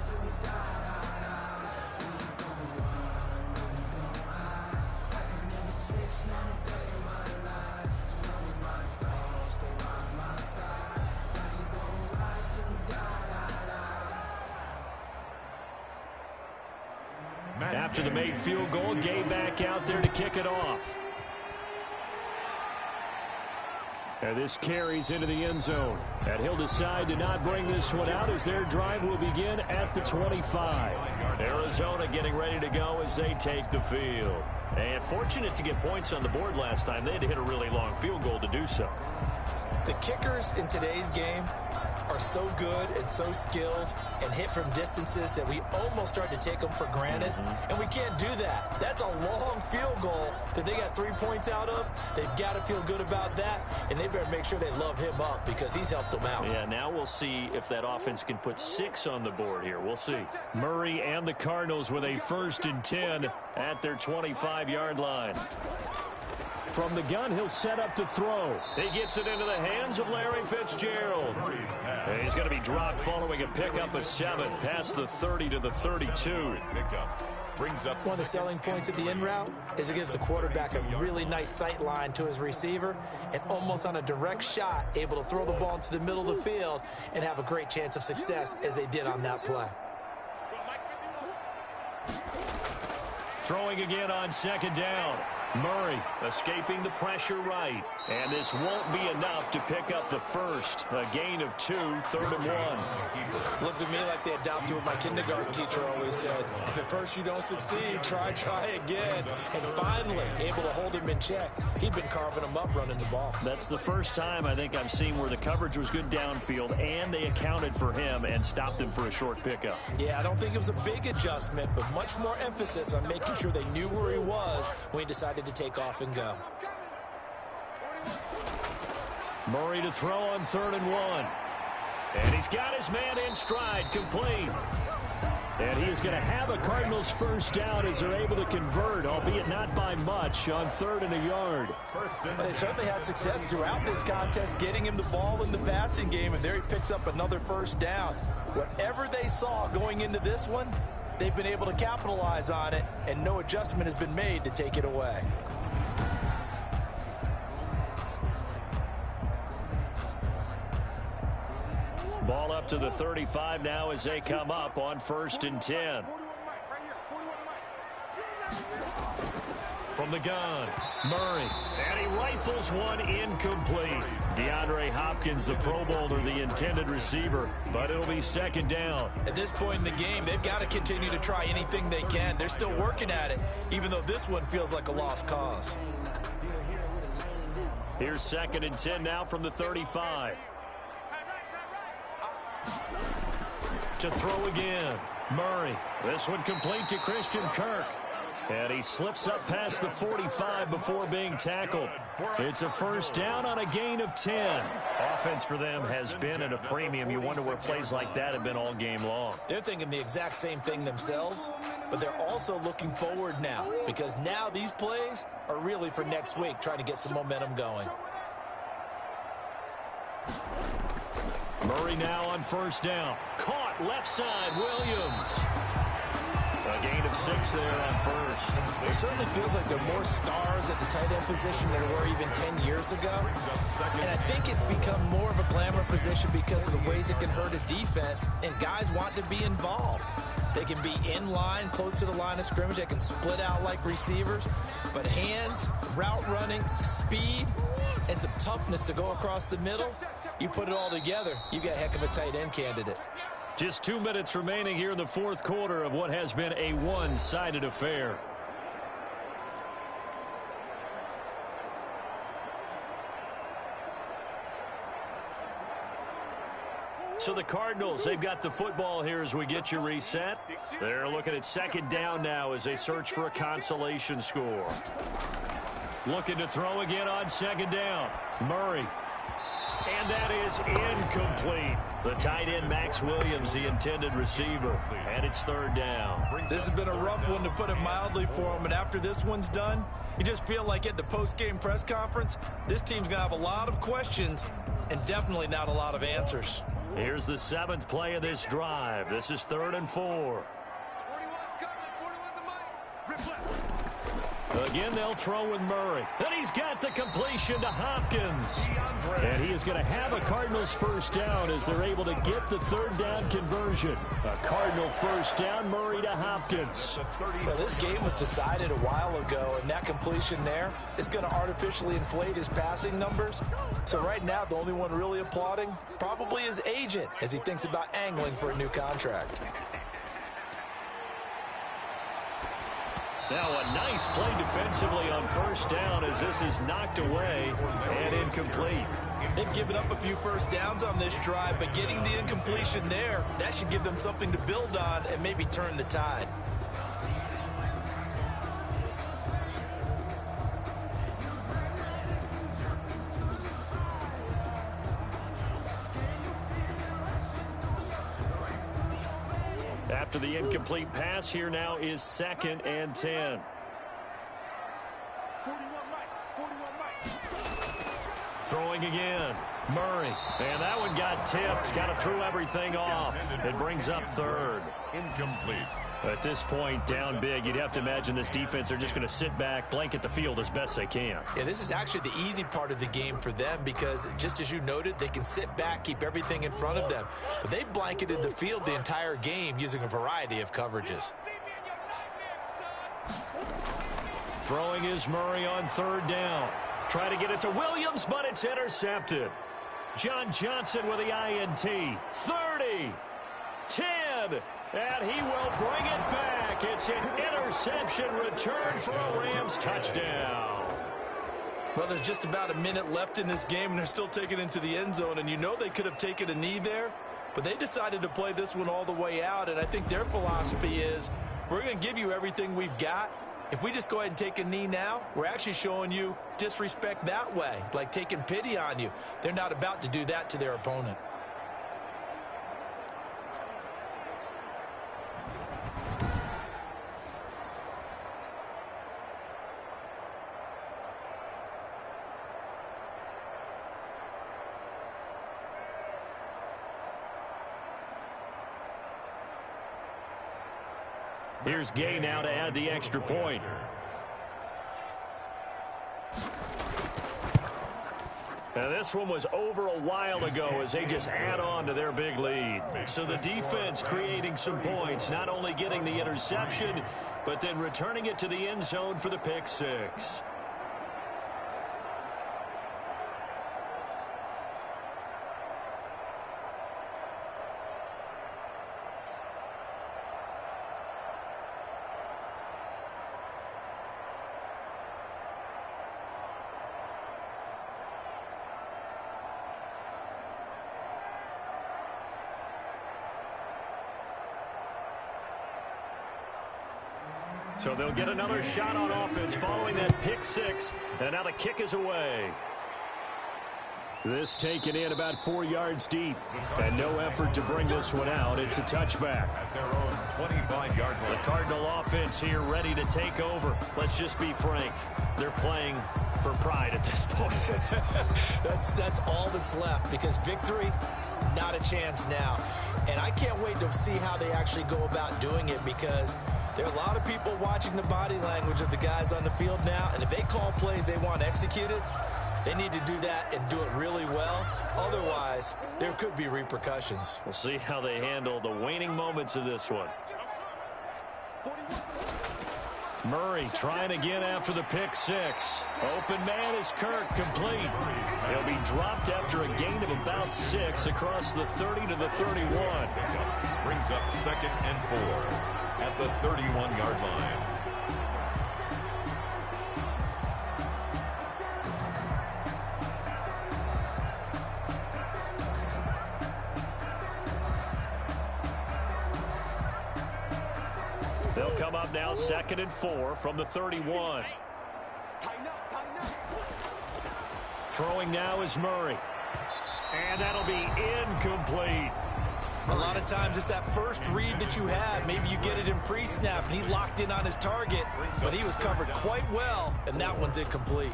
After the made field goal, Gay back out there to kick it off. And this carries into the end zone. And he'll decide to not bring this one out as their drive will begin at the 25. Arizona getting ready to go as they take the field. And fortunate to get points on the board last time. They had to hit a really long field goal to do so. The kickers in today's game are so good and so skilled and hit from distances that we almost start to take them for granted, and we can't do that. That's a long field goal that they got 3 points out of. They've got to feel good about that, and they better make sure they love him up because he's helped them out. Yeah, now we'll see if that offense can put 6 on the board here. We'll see. Murray and the Cardinals with a 1st and 10 at their 25-yard line. From the gun, he'll set up to throw. He gets it into the hands of Larry Fitzgerald. And he's going to be dropped following a pickup of 7 past the 30 to the 32. Brings up one of the selling points of the in route is it gives the quarterback a really nice sight line to his receiver and almost on a direct shot able to throw the ball into the middle of the field and have a great chance of success as they did on that play. Throwing again on 2nd down. Murray escaping the pressure right. And this won't be enough to pick up the first. A gain of 2, 3rd and 1. Looked to me like they adopted what my kindergarten teacher always said. If at first you don't succeed, try again. And finally, able to hold him in check. He'd been carving him up running the ball. That's the first time I think I've seen where the coverage was good downfield, and they accounted for him and stopped him for a short pickup. Yeah, I don't think it was a big adjustment, but much more emphasis on making sure they knew where he was when he decided to take off and go. Murray to throw on 3rd and 1. And he's got his man in stride, complete. And he is going to have a Cardinals first down as they're able to convert, albeit not by much, on 3rd and a yard. They certainly had success throughout this contest, getting him the ball in the passing game, and there he picks up another first down. Whatever they saw going into this one, they've been able to capitalize on it, and no adjustment has been made to take it away. Ball up to the 35 now as they come up on 1st and 10. From the gun, Murray, and he rifles one incomplete. DeAndre Hopkins, the Pro Bowler, the intended receiver, but it'll be 2nd down. At this point in the game, they've got to continue to try anything they can. They're still working at it, even though this one feels like a lost cause. Here's 2nd and 10 now from the 35. To throw again, Murray. This one complete to Christian Kirk. And he slips up past the 45 before being tackled. It's a first down on a gain of 10. Offense for them has been at a premium. You wonder where plays like that have been all game long. They're thinking the exact same thing themselves, but they're also looking forward now, because now these plays are really for next week, trying to get some momentum going. Murray now on first down. Caught left side, Williams. A gain of 6 there on first. It certainly feels like there are more stars at the tight end position than there were even 10 years ago. And I think it's become more of a glamour position because of the ways it can hurt a defense, and guys want to be involved. They can be in line, close to the line of scrimmage. They can split out like receivers. But hands, route running, speed, and some toughness to go across the middle, you put it all together, you got a heck of a tight end candidate. Just 2 minutes remaining here in the 4th quarter of what has been a one-sided affair. So the Cardinals, they've got the football here as we get you reset. They're looking at 2nd down now as they search for a consolation score. Looking to throw again on 2nd down. Murray. And that is incomplete. The tight end, Max Williams, the intended receiver. And it's 3rd down. This has been a rough one, to put it mildly, for him. And after this one's done, you just feel like at the post-game press conference, this team's going to have a lot of questions and definitely not a lot of answers. Here's the 7th play of this drive. This is 3rd and 4. Again, they'll throw with Murray. And he's got the completion to Hopkins. And he is going to have a Cardinals first down as they're able to get the 3rd down conversion. A Cardinal first down, Murray to Hopkins. Well, this game was decided a while ago, and that completion there is going to artificially inflate his passing numbers. So right now, the only one really applauding probably his agent as he thinks about angling for a new contract. Now a nice play defensively on first down as this is knocked away and incomplete. They've given up a few first downs on this drive, but getting the incompletion there, that should give them something to build on and maybe turn the tide. After the incomplete pass, here now is 2nd and 10. Throwing again, Murray. And that one got tipped, kind of threw everything off. It brings up 3rd. Incomplete. At this point, down big, you'd have to imagine this defense are just going to sit back, blanket the field as best they can. Yeah, this is actually the easy part of the game for them because, just as you noted, they can sit back, keep everything in front of them. But they've blanketed the field the entire game using a variety of coverages. Throwing is Murray on third down. Try to get it to Williams, but it's intercepted. John Johnson with the INT. 30, 10, and he will bring it back. It's an interception return for a Rams touchdown. Well, there's just about a minute left in this game, and they're still taking it into the end zone. And you know they could have taken a knee there, but they decided to play this one all the way out. And I think their philosophy is, we're going to give you everything we've got. If we just go ahead and take a knee now, we're actually showing you disrespect that way, like taking pity on you. They're not about to do that to their opponent. Here's Gay now to add the extra point. Now this one was over a while ago as they just add on to their big lead. So the defense creating some points, not only getting the interception, but then returning it to the end zone for the pick six. So they'll get another shot on offense following that pick six. And now the kick is away. This taken in about 4 yards deep. And no effort to bring this one out. It's a touchback. At their own 25-yard line. The Cardinal offense here ready to take over. Let's just be frank. They're playing for pride at this point. That's all that's left, because victory, not a chance now. And I can't wait to see how they actually go about doing it, because there are a lot of people watching the body language of the guys on the field now, and if they call plays they want executed, they need to do that and do it really well. Otherwise, there could be repercussions. We'll see how they handle the waning moments of this one. Murray trying again after the pick six. Open man is Kirk, complete. He'll be dropped after a gain of about 6 across the 30 to the 31. Brings up 2nd and 4 at the 31-yard line. They'll come up now 2nd and 4 from the 31. Throwing now is Murray. And that'll be incomplete. A lot of times it's that first read that you have. Maybe you get it in pre-snap, and he locked in on his target, but he was covered quite well, and that one's incomplete.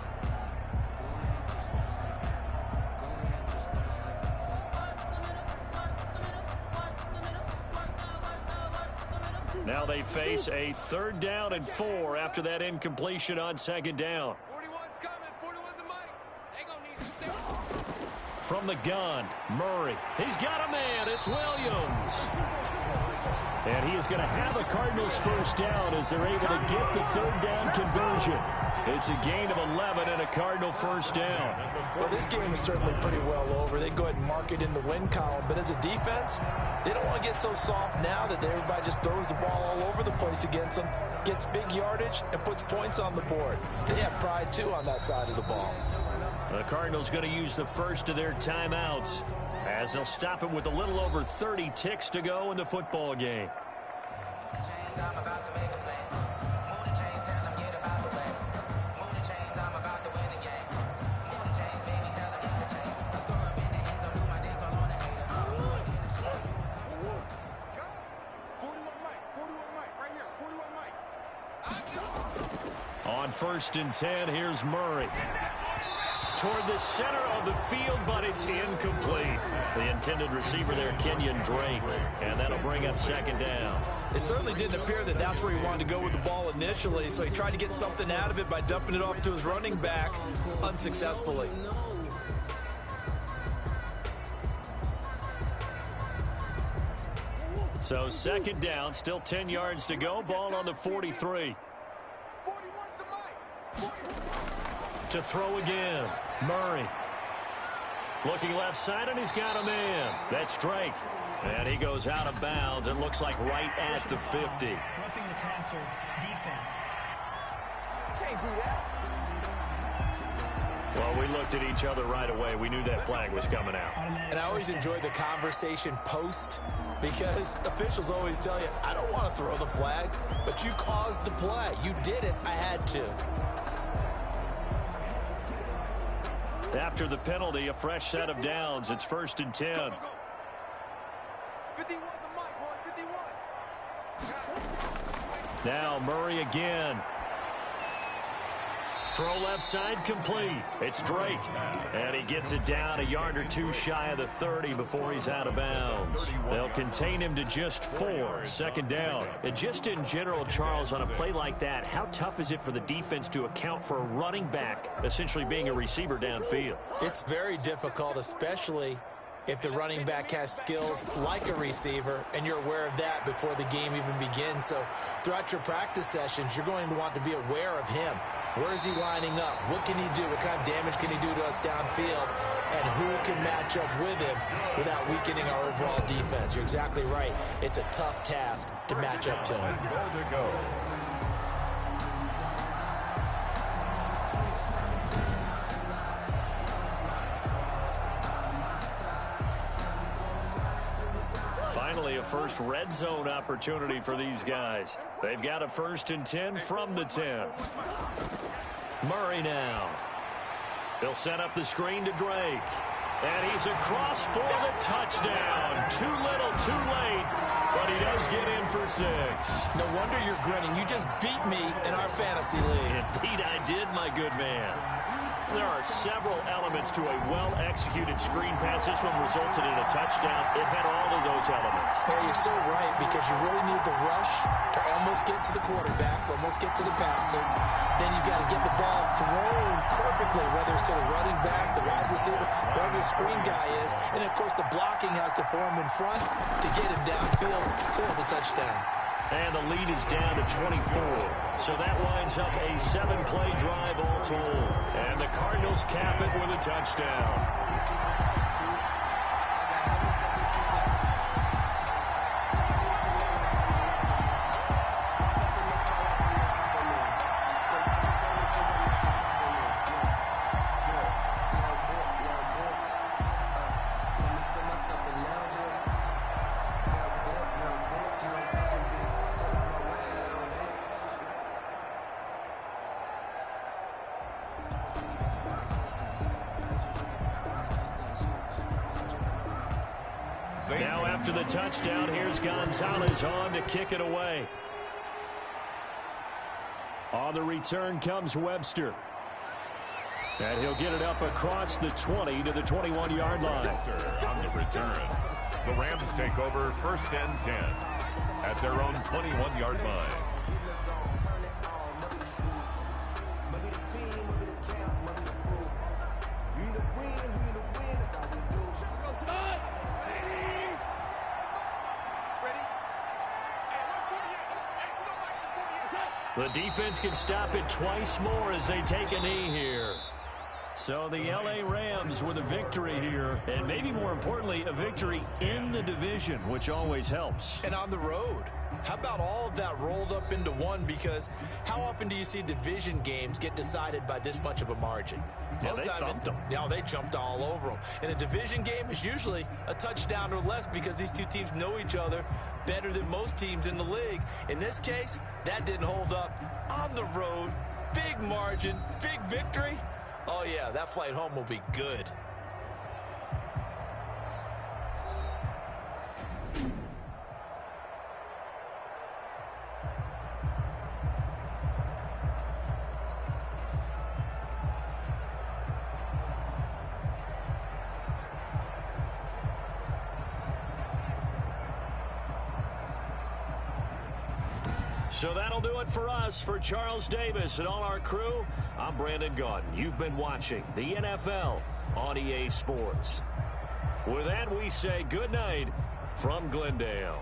Now they face a 3rd down and 4 after that incompletion on 2nd down. 41's coming. 41's a mic. They gonna need some. From the gun, Murray. He's got a man. It's Williams. And he is going to have a Cardinals first down as they're able to get the 3rd down conversion. It's a gain of 11 and a Cardinal first down. Well, this game is certainly pretty well over. They go ahead and mark it in the win column. But as a defense, they don't want to get so soft now that everybody just throws the ball all over the place against them, gets big yardage, and puts points on the board. They have pride, too, on that side of the ball. The Cardinals going to use the first of their timeouts as they'll stop it with a little over 30 ticks to go in the football game. On 1st and 10, here's Murray. Toward the center of the field, but it's incomplete. The intended receiver there, Kenyon Drake, and that'll bring up 2nd down. It certainly didn't appear that that's where he wanted to go with the ball initially, so he tried to get something out of it by dumping it off to his running back unsuccessfully. So 2nd down, still 10 yards to go, ball on the 43. To throw again. Murray. Looking left side, and he's got a man. That's Drake. And he goes out of bounds. It looks like right at the 50. Roughing the passer, defense. Can't do that. Well, we looked at each other right away. We knew that flag was coming out. And I always enjoy the conversation post because officials always tell you, I don't want to throw the flag, but you caused the play. You did it. I had to. After the penalty, a fresh set of downs. It's 1st and 10. 51 the mic, boys, 51. Now Murray again. Throw left side complete. It's Drake. And he gets it down a yard or two shy of the 30 before he's out of bounds. They'll contain him to just 4. Second down. And just in general, Charles, on a play like that, how tough is it for the defense to account for a running back essentially being a receiver downfield? It's very difficult, especially if the running back has skills like a receiver, and you're aware of that before the game even begins. So throughout your practice sessions, you're going to want to be aware of him. Where is he lining up? What can he do? What kind of damage can he do to us downfield? And who can match up with him without weakening our overall defense? You're exactly right. It's a tough task to match up to him. Finally, a first red zone opportunity for these guys. They've got a 1st and 10 from the 10. Murray now. They'll set up the screen to Drake. And he's across for the touchdown. Too little, too late. But he does get in for 6. No wonder you're grinning. You just beat me in our fantasy league. Indeed, I did, my good man. There are several elements to a well-executed screen pass. This one resulted in a touchdown. It had all of those elements. Hey, you're so right, because you really need the rush to almost get to the quarterback, almost get to the passer. Then you've got to get the ball thrown perfectly, whether it's to the running back, the wide receiver, whoever the screen guy is. And, of course, the blocking has to form in front to get him downfield for the touchdown. And the lead is down to 24. So that winds up a 7-play drive all told. And the Cardinals cap it with a touchdown. Now after the touchdown, here's Gonzalez on to kick it away. On the return comes Webster. And he'll get it up across the 20 to the 21-yard line. On the return, the Rams take over 1st and 10 at their own 21-yard line. The defense can stop it twice more as they take a knee here. So the L.A. Rams with a victory here, and maybe more importantly, a victory in the division, which always helps. And on the road. How about all of that rolled up into one? Because how often do you see division games get decided by this much of a margin? Yeah, they thumped them. Yeah, they jumped all over them. And a division game is usually a touchdown or less because these two teams know each other better than most teams in the league. In this case, that didn't hold up. On the road, big margin, big victory. Oh, yeah, that flight home will be good. So that'll do it for us. For Charles Davis and all our crew, I'm Brandon Gaudin. You've been watching the NFL on EA Sports. With that, we say good night from Glendale.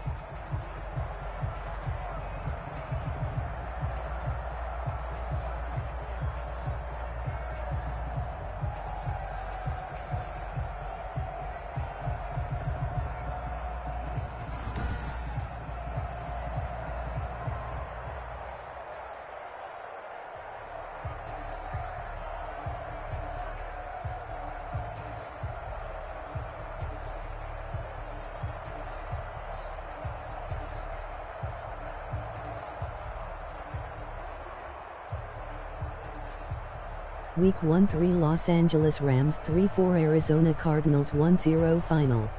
Week 1 3 Los Angeles Rams 3-4 Arizona Cardinals 1-0 final.